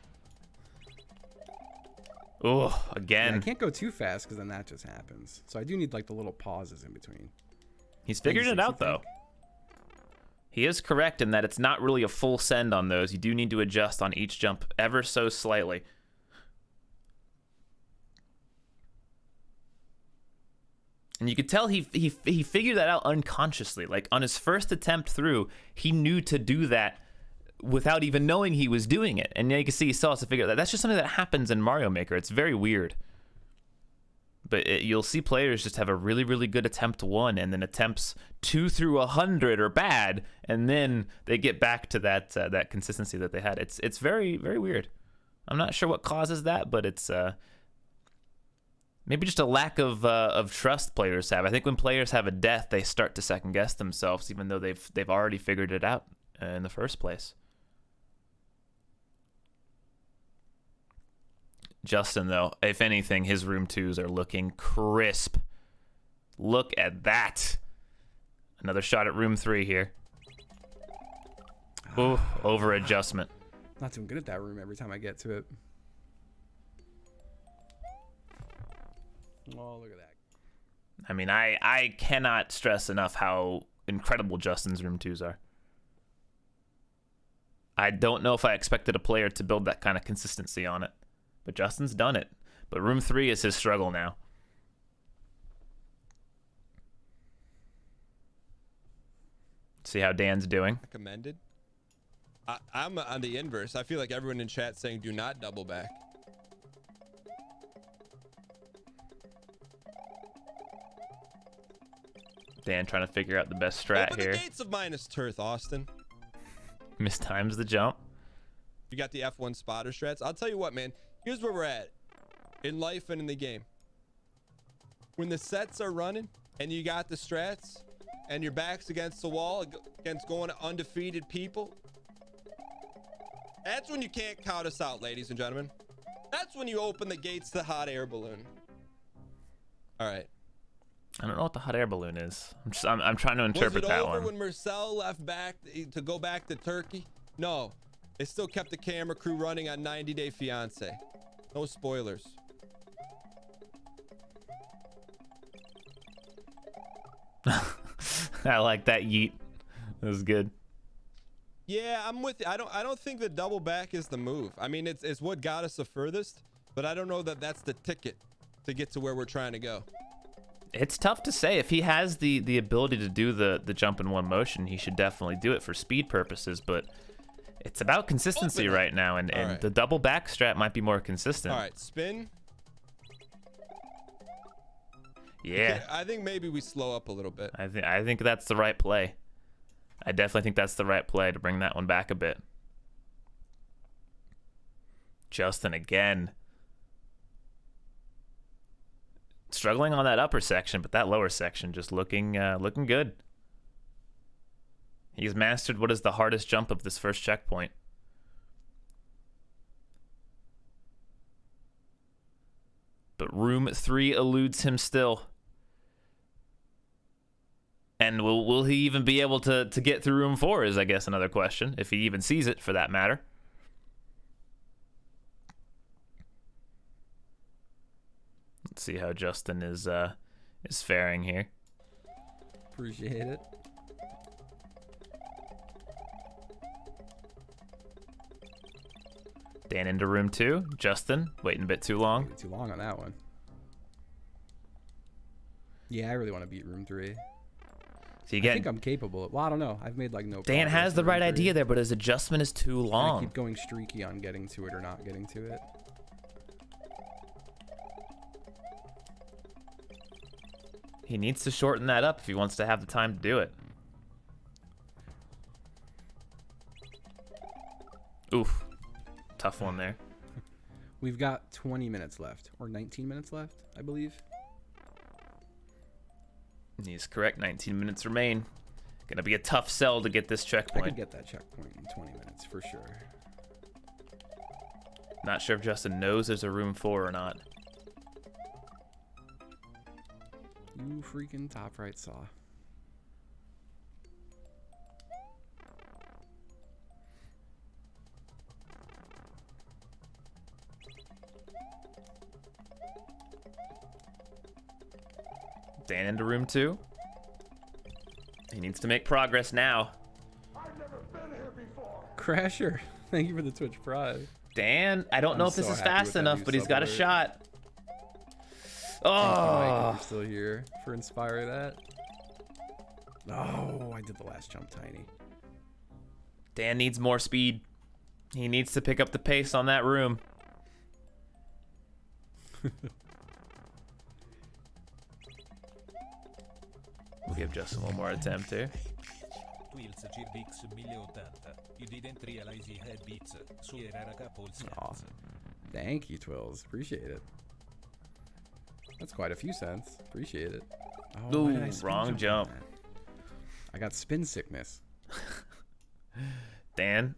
Speaker 1: Oh, again.
Speaker 3: Yeah, I can't go too fast because then that just happens. So I do need like the little pauses in between.
Speaker 1: He's figured it out, though. He is correct in that it's not really a full send on those. You do need to adjust on each jump ever so slightly. And you could tell he figured that out unconsciously. Like on his first attempt through, he knew to do that without even knowing he was doing it. And you can see he still has to figure that. That's just something that happens in Mario Maker. It's very weird. But you'll see players just have a really good attempt 1, and then attempts 2 through 100 are bad, and then they get back to that consistency that they had. It's very weird. I'm not sure what causes that, but it's maybe just a lack of trust players have. I think when players have a death, they start to second guess themselves, even though they've already figured it out in the first place. Justin, though, if anything, his room 2s are looking crisp. Look at that. Another shot at room 3 here. Ooh, over adjustment.
Speaker 3: Not doing good at that room every time I get to it. Oh, look at that.
Speaker 1: I mean, I cannot stress enough how incredible Justin's room 2s are. I don't know if I expected a player to build that kind of consistency on it. But Justin's done it. But room 3 is his struggle now. See how Dan's doing.
Speaker 2: Recommended. I'm on the inverse. I feel like everyone in chat saying do not double back.
Speaker 1: Dan trying to figure out the best strat
Speaker 2: Open
Speaker 1: here.
Speaker 2: the gates of minus Turth, Austin.
Speaker 1: Mistimes the jump.
Speaker 2: You got the F1 spotter strats. I'll tell you what, man. Here's where we're at in life and in the game. When the sets are running and you got the strats and your back's against the wall against going to undefeated people, that's when you can't count us out, ladies and gentlemen. That's when you open the gates to the hot air balloon. All right.
Speaker 1: I don't know what the hot air balloon is. I'm trying to interpret that one.
Speaker 2: Was it over when Marcel left back to go back to Turkey? No. They still kept the camera crew running on 90 Day Fiance. No spoilers.
Speaker 1: I like that yeet. That was good.
Speaker 2: Yeah, I'm with you. I don't think the double back is the move. I mean, it's what got us the furthest, but I don't know that that's the ticket to get to where we're trying to go.
Speaker 1: It's tough to say. If he has the ability to do the jump in one motion, he should definitely do it for speed purposes, but it's about consistency right now, and
Speaker 2: right.
Speaker 1: The double back strat might be more consistent.
Speaker 2: All right, spin.
Speaker 1: Yeah,
Speaker 2: I think maybe we slow up a little bit.
Speaker 1: I think that's the right play. I definitely think that's the right play to bring that one back a bit. Justin again. Struggling on that upper section, but that lower section just looking good. He's mastered what is the hardest jump of this first checkpoint. But room 3 eludes him still. And will he even be able to get through room 4 is, I guess, another question, if he even sees it for that matter. Let's see how Justin is faring here.
Speaker 3: Appreciate it.
Speaker 1: Dan into room 2. Justin waiting a bit too long.
Speaker 3: Too long on that one. Yeah, I really want to beat room 3.
Speaker 1: So you
Speaker 3: I
Speaker 1: get
Speaker 3: think I'm capable of. Well, I don't know. I've made like no.
Speaker 1: Dan
Speaker 3: progress
Speaker 1: has the
Speaker 3: in
Speaker 1: right
Speaker 3: room 3.
Speaker 1: idea there, but his adjustment is too
Speaker 3: I
Speaker 1: long.
Speaker 3: keep going streaky on getting to it or not getting to it.
Speaker 1: He needs to shorten that up if he wants to have the time to do it. Oof. Tough one there.
Speaker 3: We've got 20 minutes left, or 19 minutes left, I believe.
Speaker 1: He's correct. 19 minutes remain. Gonna be a tough sell to get this
Speaker 3: I
Speaker 1: checkpoint.
Speaker 3: could get that checkpoint in 20 minutes for sure.
Speaker 1: Not sure if Justin knows there's a room 4 or not.
Speaker 3: You freaking top right saw.
Speaker 1: Dan into room 2. He needs to make progress now.
Speaker 4: I've never been here before.
Speaker 3: Crasher, thank you for the Twitch Pride.
Speaker 1: Dan, I don't know if this
Speaker 3: so
Speaker 1: is
Speaker 3: happy
Speaker 1: fast
Speaker 3: with that
Speaker 1: enough,
Speaker 3: new
Speaker 1: but he's
Speaker 3: sub
Speaker 1: got a
Speaker 3: alert.
Speaker 1: shot.
Speaker 3: Thank you, Mike,
Speaker 1: Oh,
Speaker 3: if you're still here for Inspire That. Oh, I did the last jump tiny.
Speaker 1: Dan needs more speed. He needs to pick up the pace on that room. We'll give Justin one more attempt here.
Speaker 5: Twills Girbix 1080. You didn't realize he had beats. Su era capo il
Speaker 3: Aw,
Speaker 5: scherzo.
Speaker 3: thank you, Twills. Appreciate it. That's quite a few cents. Appreciate it. Oh,
Speaker 1: Ooh,
Speaker 3: why did I spin
Speaker 1: wrong
Speaker 3: on
Speaker 1: jump.
Speaker 3: that? I got spin sickness.
Speaker 1: Dan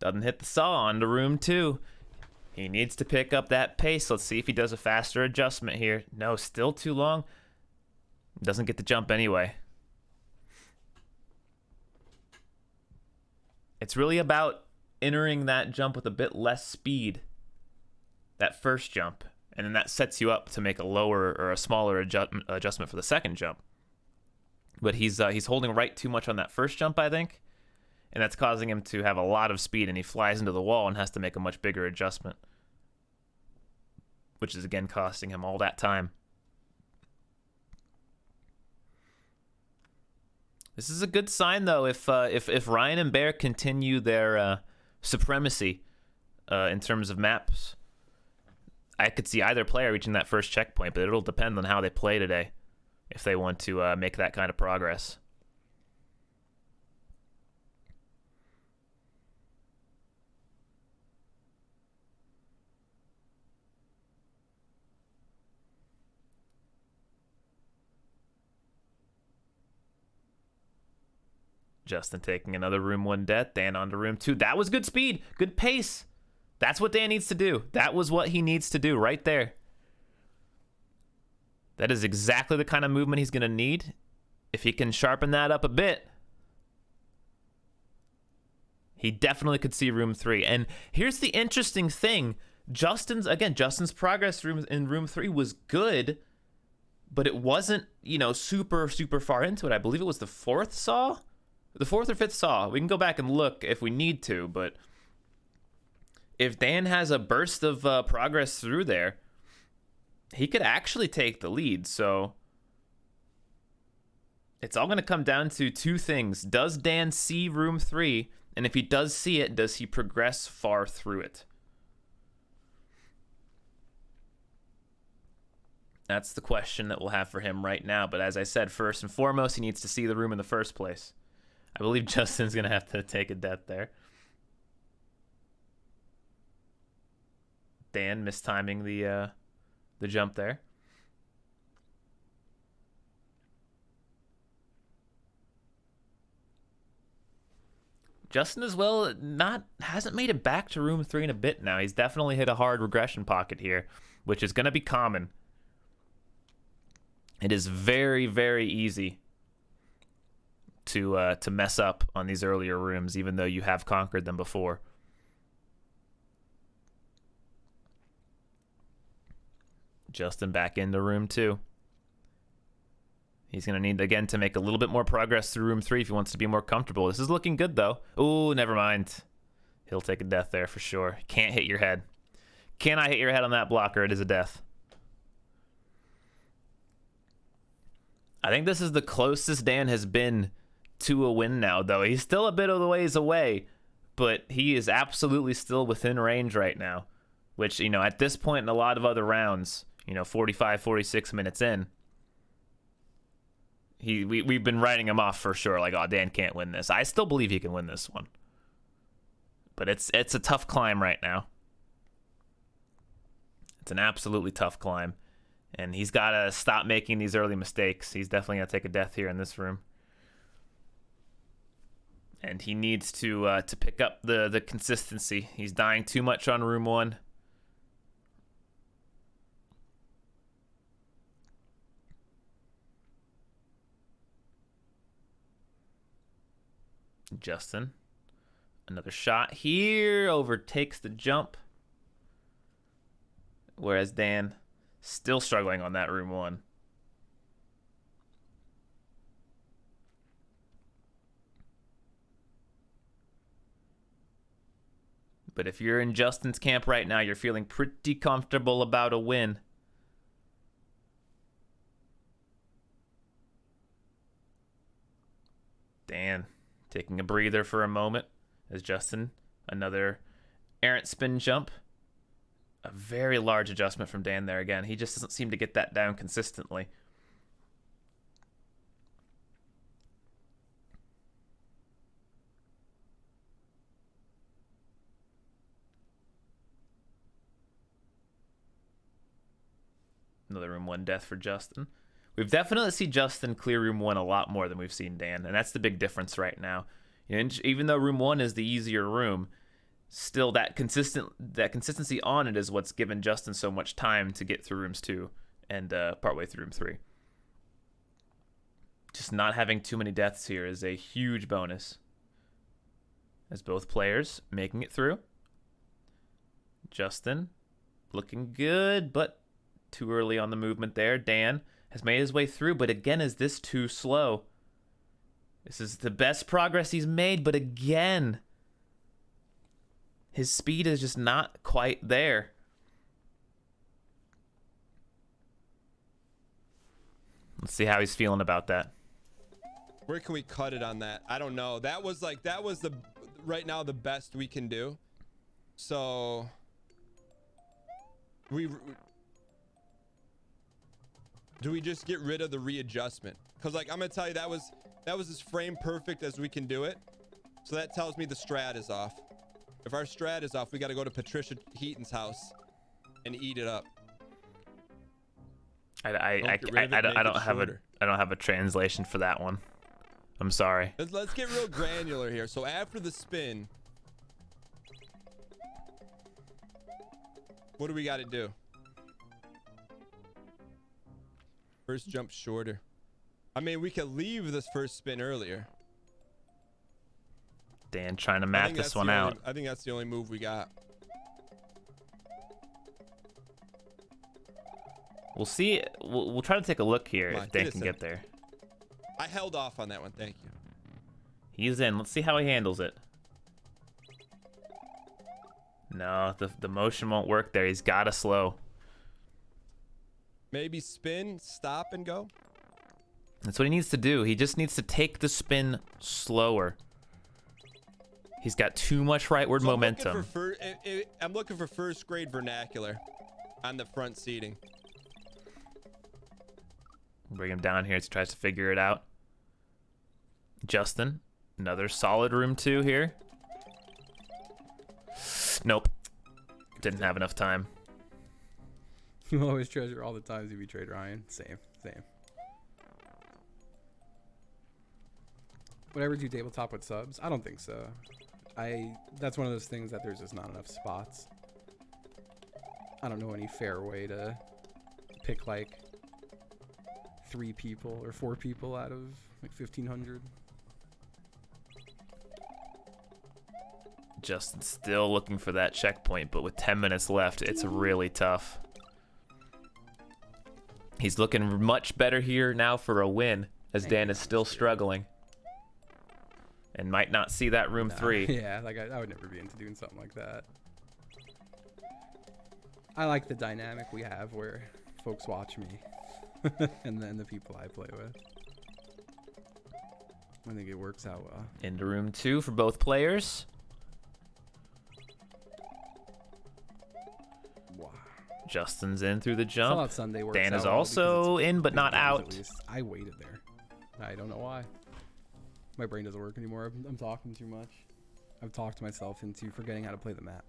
Speaker 1: doesn't hit the saw on to room 2. He needs to pick up that pace. Let's see if he does a faster adjustment here. No, still too long. Doesn't get the jump anyway. It's really about entering that jump with a bit less speed. That first jump. And then that sets you up to make a lower or a smaller adjustment for the second jump. But he's holding right too much on that first jump, I think. And that's causing him to have a lot of speed, and he flies into the wall and has to make a much bigger adjustment. Which is, again, costing him all that time. This is a good sign, though, if Ryan and Bear continue their supremacy in terms of maps. I could see either player reaching that first checkpoint, but it'll depend on how they play today if they want to make that kind of progress. Justin taking another room 1 death. Dan on to room 2. That was good speed. Good pace. That's what Dan needs to do. That was what he needs to do right there. That is exactly the kind of movement he's going to need. If he can sharpen that up a bit, he definitely could see room 3. And here's the interesting thing. Justin's progress in room 3 was good, but it wasn't, super, super far into it. I believe it was the 4th saw. The 4th or 5th saw. We can go back and look if we need to, but if Dan has a burst of progress through there, he could actually take the lead. So it's all going to come down to 2 things. Does Dan see room 3? And if he does see it, does he progress far through it? That's the question that we'll have for him right now. But as I said, first and foremost, he needs to see the room in the first place. I believe Justin's going to have to take a death there. Dan mistiming the jump there. Justin as well hasn't made it back to room 3 in a bit now. He's definitely hit a hard regression pocket here, which is going to be common. It is very, very easy to mess up on these earlier rooms, even though you have conquered them before. Justin back into room 2. He's going to need, again, to make a little bit more progress through room 3 if he wants to be more comfortable. This is looking good, though. Oh, never mind. He'll take a death there for sure. Can't hit your head. Cannot hit your head on that blocker. It is a death. I think this is the closest Dan has been to a win now, though. He's still a bit of the ways away, but he is absolutely still within range right now, which, you know, at this point in a lot of other rounds, you know, 45, 46 minutes in, we've been writing him off for sure. Like, oh, Dan can't win this. I still believe he can win this one, but it's a tough climb right now. It's an absolutely tough climb, and he's got to stop making these early mistakes. He's definitely going to take a death here in this room, and he needs to pick up the consistency. He's dying too much on room 1. Justin, another shot here, overtakes the jump, whereas Dan still struggling on that room 1. But if you're in Justin's camp right now, you're feeling pretty comfortable about a win. Dan taking a breather for a moment as Justin, another errant spin jump. A very large adjustment from Dan there again. He just doesn't seem to get that down consistently. Another room 1 death for Justin. We've definitely seen Justin clear room 1 a lot more than we've seen Dan, and that's the big difference right now. And even though room 1 is the easier room, still that consistency on it is what's given Justin so much time to get through rooms 2 and partway through room 3. Just not having too many deaths here is a huge bonus, as both players making it through. Justin looking good, but too early on the movement there. Dan has made his way through, but again, is this too slow? This is the best progress he's made, but again, his speed is just not quite there. Let's see how he's feeling about that.
Speaker 2: Where can we cut it on that? I don't know. That was the right now the best we can do. So do we just get rid of the readjustment? Because, like, I'm gonna tell you, that was as frame perfect as we can do it. So that tells me the strat is off. If our strat is off, we got to go to Patricia Heaton's house and eat it up.
Speaker 1: I don't have a translation for that one. I'm sorry.
Speaker 2: Let's get real granular here. So after the spin, what do we got to do? First jump shorter. I mean, we could leave this first spin earlier.
Speaker 1: Dan trying to math this one out.
Speaker 2: I think that's the only move we got.
Speaker 1: We'll see. We'll try to take a look here if Dan can get there.
Speaker 2: I held off on that one. Thank you.
Speaker 1: He's in. Let's see how he handles it. No, the motion won't work there. He's got to slow.
Speaker 2: Maybe spin, stop, and go.
Speaker 1: That's what he needs to do. He just needs to take the spin slower. He's got too much rightward momentum.
Speaker 2: I'm looking for first grade vernacular on the front seating.
Speaker 1: Bring him down here as he tries to figure it out. Justin, another solid room 2 here. Nope. Didn't have enough time.
Speaker 3: You always treasure all the times you betrayed Ryan. Same. Would I ever do tabletop with subs? I don't think so. That's one of those things that there's just not enough spots. I don't know any fair way to pick like 3 people or 4 people out of like 1,500.
Speaker 1: Justin still looking for that checkpoint, but with 10 minutes left, it's really tough. He's looking much better here now for a win, as Dan is still struggling. And might not see that room 3.
Speaker 3: Yeah, like I would never be into doing something like that. I like the dynamic we have where folks watch me and then the people I play with. I think it works out well.
Speaker 1: Into room 2 for both players.
Speaker 3: Wow.
Speaker 1: Justin's in through the jump.
Speaker 3: Fallout Sunday works
Speaker 1: Dan
Speaker 3: out
Speaker 1: is
Speaker 3: well
Speaker 1: also
Speaker 3: because it's
Speaker 1: in, but
Speaker 3: big
Speaker 1: not
Speaker 3: games
Speaker 1: out.
Speaker 3: at least. I waited there. I don't know why. My brain doesn't work anymore. I'm talking too much. I've talked myself into forgetting how to play the map.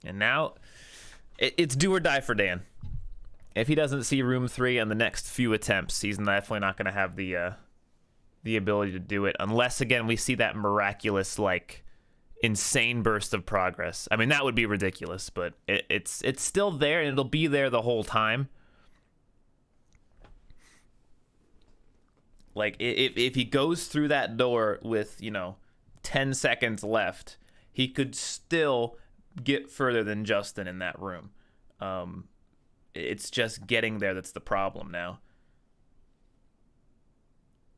Speaker 1: And now it's do or die for Dan. If he doesn't see room 3 on the next few attempts, he's definitely not going to have the ability to do it unless, again, we see that miraculous, like, insane burst of progress. I mean, that would be ridiculous, but it's still there, and it'll be there the whole time. Like, if he goes through that door with, 10 seconds left, he could still get further than Justin in that room. It's just getting there that's the problem now.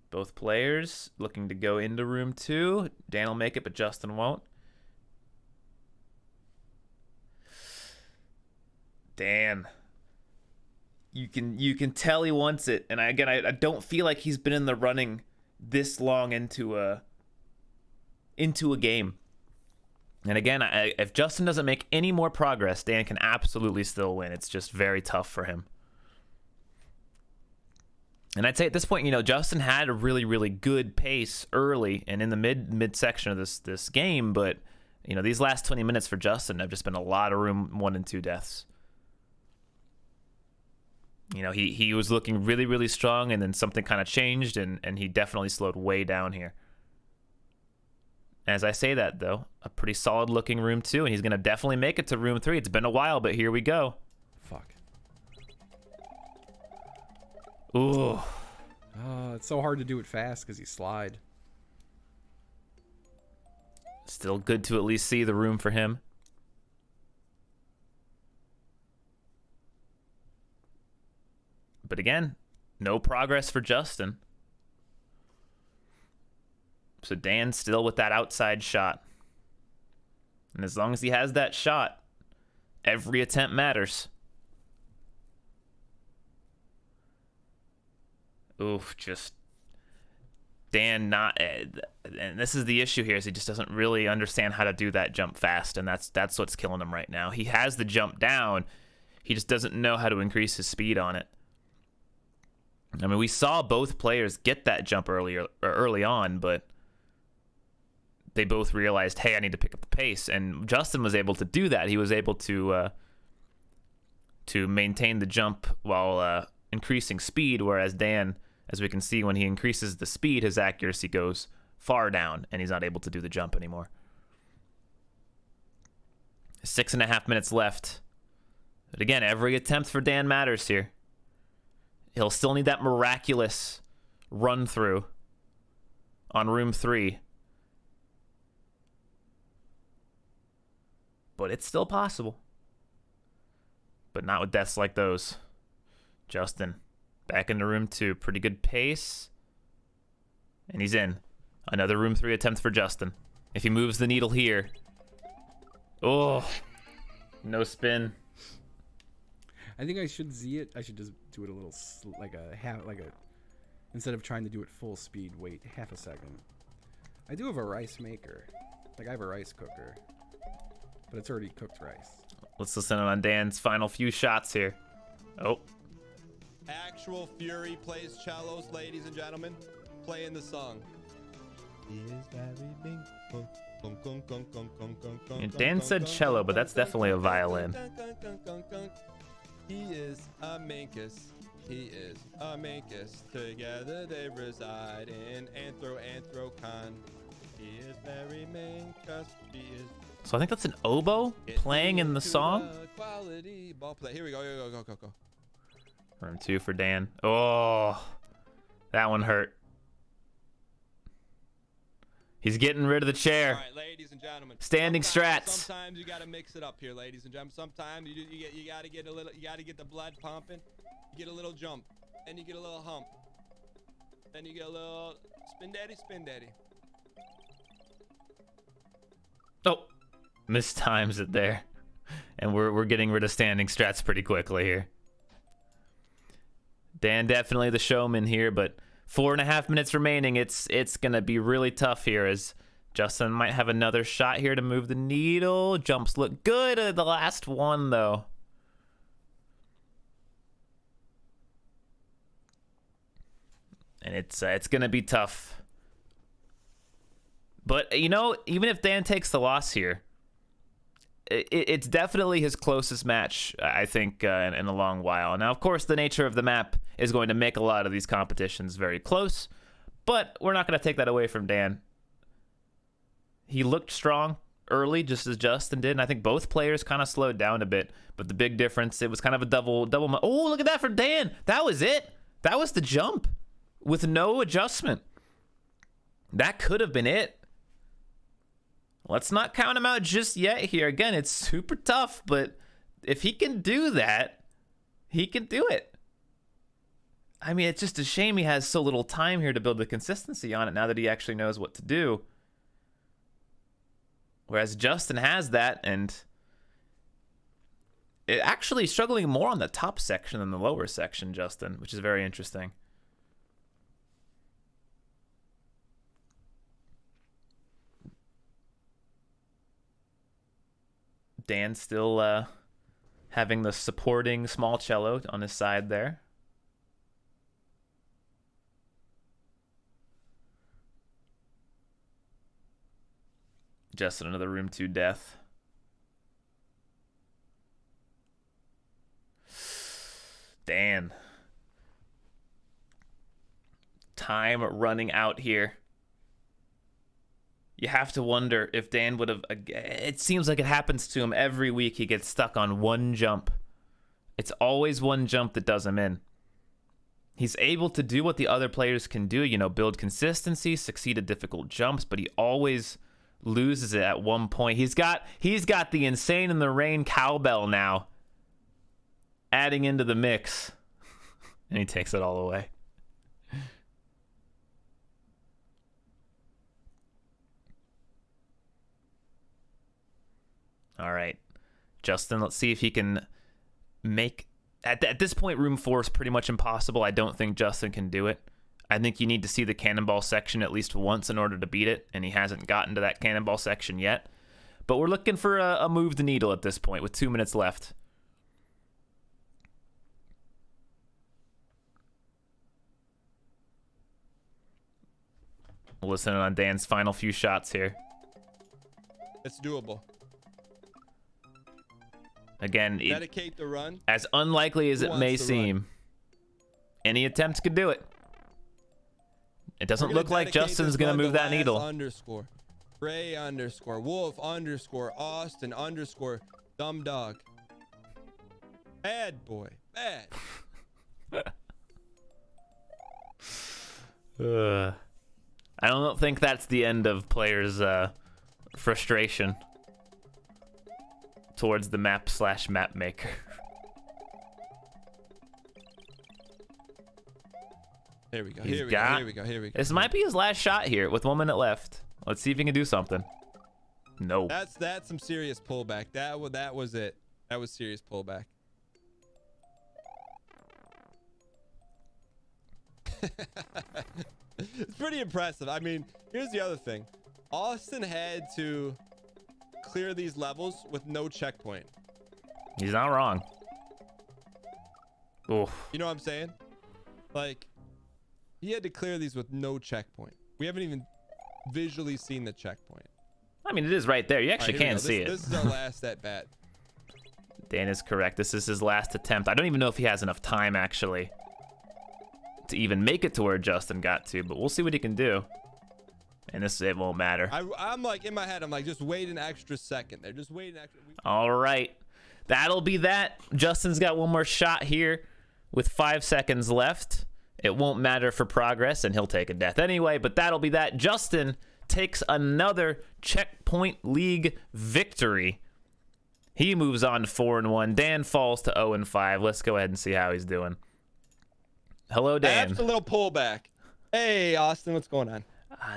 Speaker 1: Both players looking to go into room 2. Dan will make it, but Justin won't. Dan. You can tell he wants it, and I don't feel like he's been in the running this long into a game. And again, if Justin doesn't make any more progress, Dan can absolutely still win. It's just very tough for him. And I'd say at this point, Justin had a really, really good pace early and in the mid section of this game, but these last 20 minutes for Justin have just been a lot of room 1 and 2 deaths. He was looking really, really strong, and then something kind of changed, and he definitely slowed way down here. As I say that, though, a pretty solid-looking room 2, and he's going to definitely make it to room 3. It's been a while, but here we go.
Speaker 3: Fuck.
Speaker 1: Ooh.
Speaker 3: It's so hard to do it fast because you slide.
Speaker 1: Still good to at least see the room for him. But again, no progress for Justin. So Dan's still with that outside shot. And as long as he has that shot, every attempt matters. Oof, just Dan not... And this is the issue here, is he just doesn't really understand how to do that jump fast, and that's what's killing him right now. He has the jump down, he just doesn't know how to increase his speed on it. I mean, we saw both players get that jump early on, but they both realized, hey, I need to pick up the pace. And Justin was able to do that. He was able to maintain the jump while increasing speed, whereas Dan, as we can see, when he increases the speed, his accuracy goes far down, and he's not able to do the jump anymore. 6.5 minutes left. But again, every attempt for Dan matters here. He'll still need that miraculous run through on room 3. But it's still possible. But not with deaths like those. Justin back into room 2. Pretty good pace. And he's in. Another room 3 attempt for Justin. If he moves the needle here. Oh, no spin.
Speaker 3: I think I should Z it. I should just do it a little instead of trying to do it full speed, wait half a second. I do have a rice maker. Like, I have a rice cooker, but it's already cooked rice.
Speaker 1: Let's listen on Dan's final few shots here. Oh.
Speaker 2: actual Fury plays cellos, ladies and gentlemen, playing the song. He is very big.
Speaker 1: Dan said cello, but that's definitely a violin.
Speaker 2: He is a minkus. He is a minkus. Together they reside in Anthrocon. He is very minkus. He is.
Speaker 1: So I think that's an oboe playing in the song.
Speaker 2: Quality ball play. Here we go. Here we go. Go.
Speaker 1: Room 2 for Dan. Oh, that one hurt. He's getting rid of the chair.
Speaker 2: All right, ladies and gentlemen.
Speaker 1: Standing strats.
Speaker 2: Sometimes you gotta mix it up here, ladies and gentlemen. Sometimes you gotta get a little. You gotta get the blood pumping. You get a little jump, and you get a little hump. Then you get a little spin daddy, spin daddy.
Speaker 1: Oh, mistimes it there, and we're getting rid of standing strats pretty quickly here. Dan definitely the showman here, but 4.5 minutes remaining. It's gonna be really tough here as Justin might have another shot here to move the needle. Jumps look good at the last one though. And it's gonna be tough. But you know, even if Dan takes the loss here, it's definitely his closest match, I think, in a long while. Now, of course, the nature of the map is going to make a lot of these competitions very close, but we're not going to take that away from Dan. He looked strong early, just as Justin did, and I think both players kind of slowed down a bit, but the big difference, it was kind of a double. Oh, look at that for Dan. That was it. That was the jump with no adjustment. That could have been it. Let's not count him out just yet here. Again, it's super tough, but if he can do that, he can do it. I mean, it's just a shame he has so little time here to build the consistency on it now that he actually knows what to do. Whereas Justin has that, and it actually struggling more on the top section than the lower section, Justin, which is very interesting. Dan still having the supporting small cello on his side there. Justin, another room 2 death. Dan. Time running out here. You have to wonder if Dan would have... It seems like it happens to him every week. He gets stuck on one jump. It's always one jump that does him in. He's able to do what the other players can do, you know, build consistency, succeed at difficult jumps, but he always loses it at one point. He's got the Insane in the Rain cowbell now, adding into the mix, and he takes it all away. All right, Justin, let's see if he can make... At this point, room 4 is pretty much impossible. I don't think Justin can do it. I think you need to see the cannonball section at least once in order to beat it, and he hasn't gotten to that cannonball section yet. But we're looking for a move the needle at this point with 2 minutes left. We'll listen in on Dan's final few shots here.
Speaker 2: It's doable.
Speaker 1: Again,
Speaker 2: Dedicate the run.
Speaker 1: As unlikely as it may seem, any attempt could do it. It doesn't look like Justin's going to move that needle.
Speaker 2: Underscore. Ray underscore. Wolf underscore. Austin underscore. Dumb dog. Bad boy. Bad.
Speaker 1: I don't think that's the end of players' frustration towards the map/map maker.
Speaker 2: Here we go.
Speaker 1: Here
Speaker 2: we go.
Speaker 1: This might be his last shot here with 1 minute left. Let's see if he can do something. No.
Speaker 2: That's some serious pullback. That was it. That was serious pullback. It's pretty impressive. I mean, here's the other thing. Austin had to clear these levels with no checkpoint.
Speaker 1: He's not wrong. Oof.
Speaker 2: You know what I'm saying? Like, he had to clear these with no checkpoint. We haven't even visually seen the checkpoint.
Speaker 1: I mean, it is right there. You actually
Speaker 2: All right, here we
Speaker 1: can
Speaker 2: go.
Speaker 1: see it.
Speaker 2: This is our last at bat.
Speaker 1: Dan is correct. This is his last attempt. I don't even know if he has enough time, actually, to even make it to where Justin got to, but we'll see what he can do. And it won't matter.
Speaker 2: I'm like, in my head, I'm like, just wait an extra second there. Just wait an extra.
Speaker 1: All right. That'll be that. Justin's got one more shot here with 5 seconds left. It won't matter for progress, and he'll take a death anyway, but that'll be that. Justin takes another Checkpoint League victory. He moves on to 4-1. Dan falls to 0-5. Let's go ahead and see how he's doing. Hello, Dan.
Speaker 2: That's a little pullback. Hey, Austin, what's going on?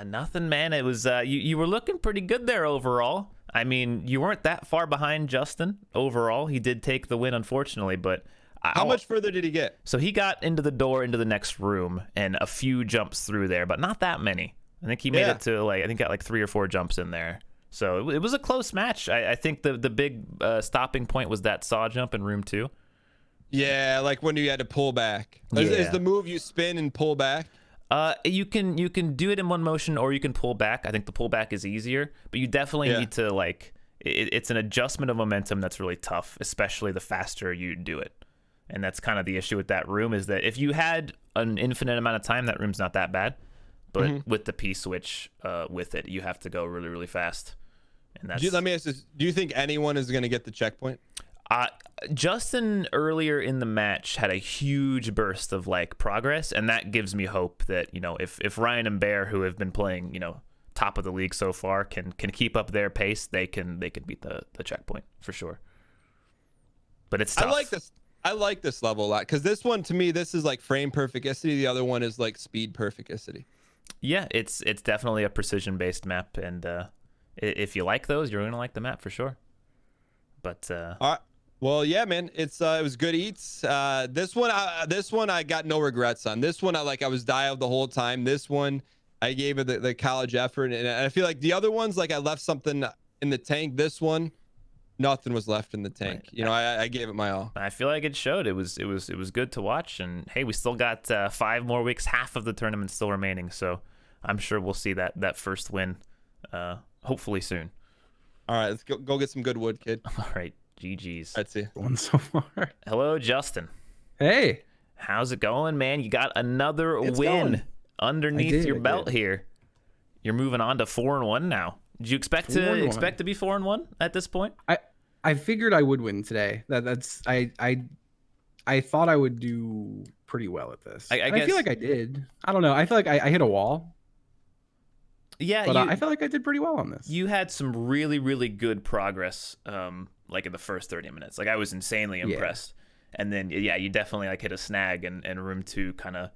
Speaker 1: Nothing, man. It was you were looking pretty good there overall. I mean, you weren't that far behind Justin overall. He did take the win, unfortunately, but
Speaker 2: how much further did he get?
Speaker 1: So he got into the door into the next room and a few jumps through there, but not that many. I think he made it to got like 3 or 4 jumps in there. So it was a close match. I think the big stopping point was that saw jump in room 2.
Speaker 2: Yeah, like when you had to pull back.
Speaker 1: Yeah.
Speaker 2: Is the move you spin and pull back?
Speaker 1: You can do it in one motion, or you can pull back. I think the pullback is easier, but you definitely need to it's an adjustment of momentum that's really tough, especially the faster you do it. And that's kind of the issue with that room, is that if you had an infinite amount of time, that room's not that bad. But with the P switch, with it, you have to go really, really fast. And that's.
Speaker 2: Let me ask this: do you think anyone is going to get the checkpoint?
Speaker 1: Justin earlier in the match had a huge burst of progress, and that gives me hope that if Ryan and Bear, who have been playing top of the league so far, can keep up their pace, they can beat the checkpoint for sure. But it's tough.
Speaker 2: I like this level a lot, because this one, to me, this is like frame perfecticity. The other one is like speed perfecticity.
Speaker 1: Yeah, it's definitely a precision based map, and if you like those, you're gonna like the map for sure. But
Speaker 2: all right. Well, yeah, man, it was good eats. This one I got no regrets on. This one I was dialed the whole time. This one I gave it the college effort, and I feel like the other ones, like I left something in the tank. This one, nothing was left in the tank. I gave it my all.
Speaker 1: I feel like it showed. It was good to watch, and hey, we still got 5 more weeks, half of the tournament still remaining. So I'm sure we'll see that first win, hopefully soon.
Speaker 2: All right, let's go get some good wood, kid.
Speaker 1: All right. GG's.
Speaker 2: Let's see.
Speaker 3: One so far.
Speaker 1: Hello, Justin.
Speaker 3: Hey.
Speaker 1: How's it going, man? You got another win
Speaker 3: going.
Speaker 1: underneath your belt here. You're moving on to 4-1 now. Did you expect to be 4-1 at this point?
Speaker 3: I figured I would win today. I thought I would do pretty well at this. I feel like I did. I don't know. I feel like I hit a wall.
Speaker 1: Yeah,
Speaker 3: but I feel like I did pretty well on this.
Speaker 1: You had some really, really good progress. In the first 30 minutes, I was insanely impressed. And then you definitely hit a snag, and room 2 kind of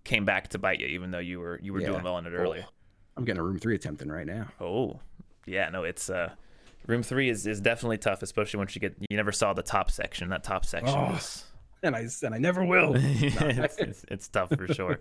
Speaker 1: came back to bite you, even though you were doing well on it earlier.
Speaker 3: I'm getting a room 3 attempt in right now.
Speaker 1: Oh yeah, no, it's room 3 is definitely tough, especially once you never saw the top section. That top section is,
Speaker 3: and I never will.
Speaker 1: it's tough for sure.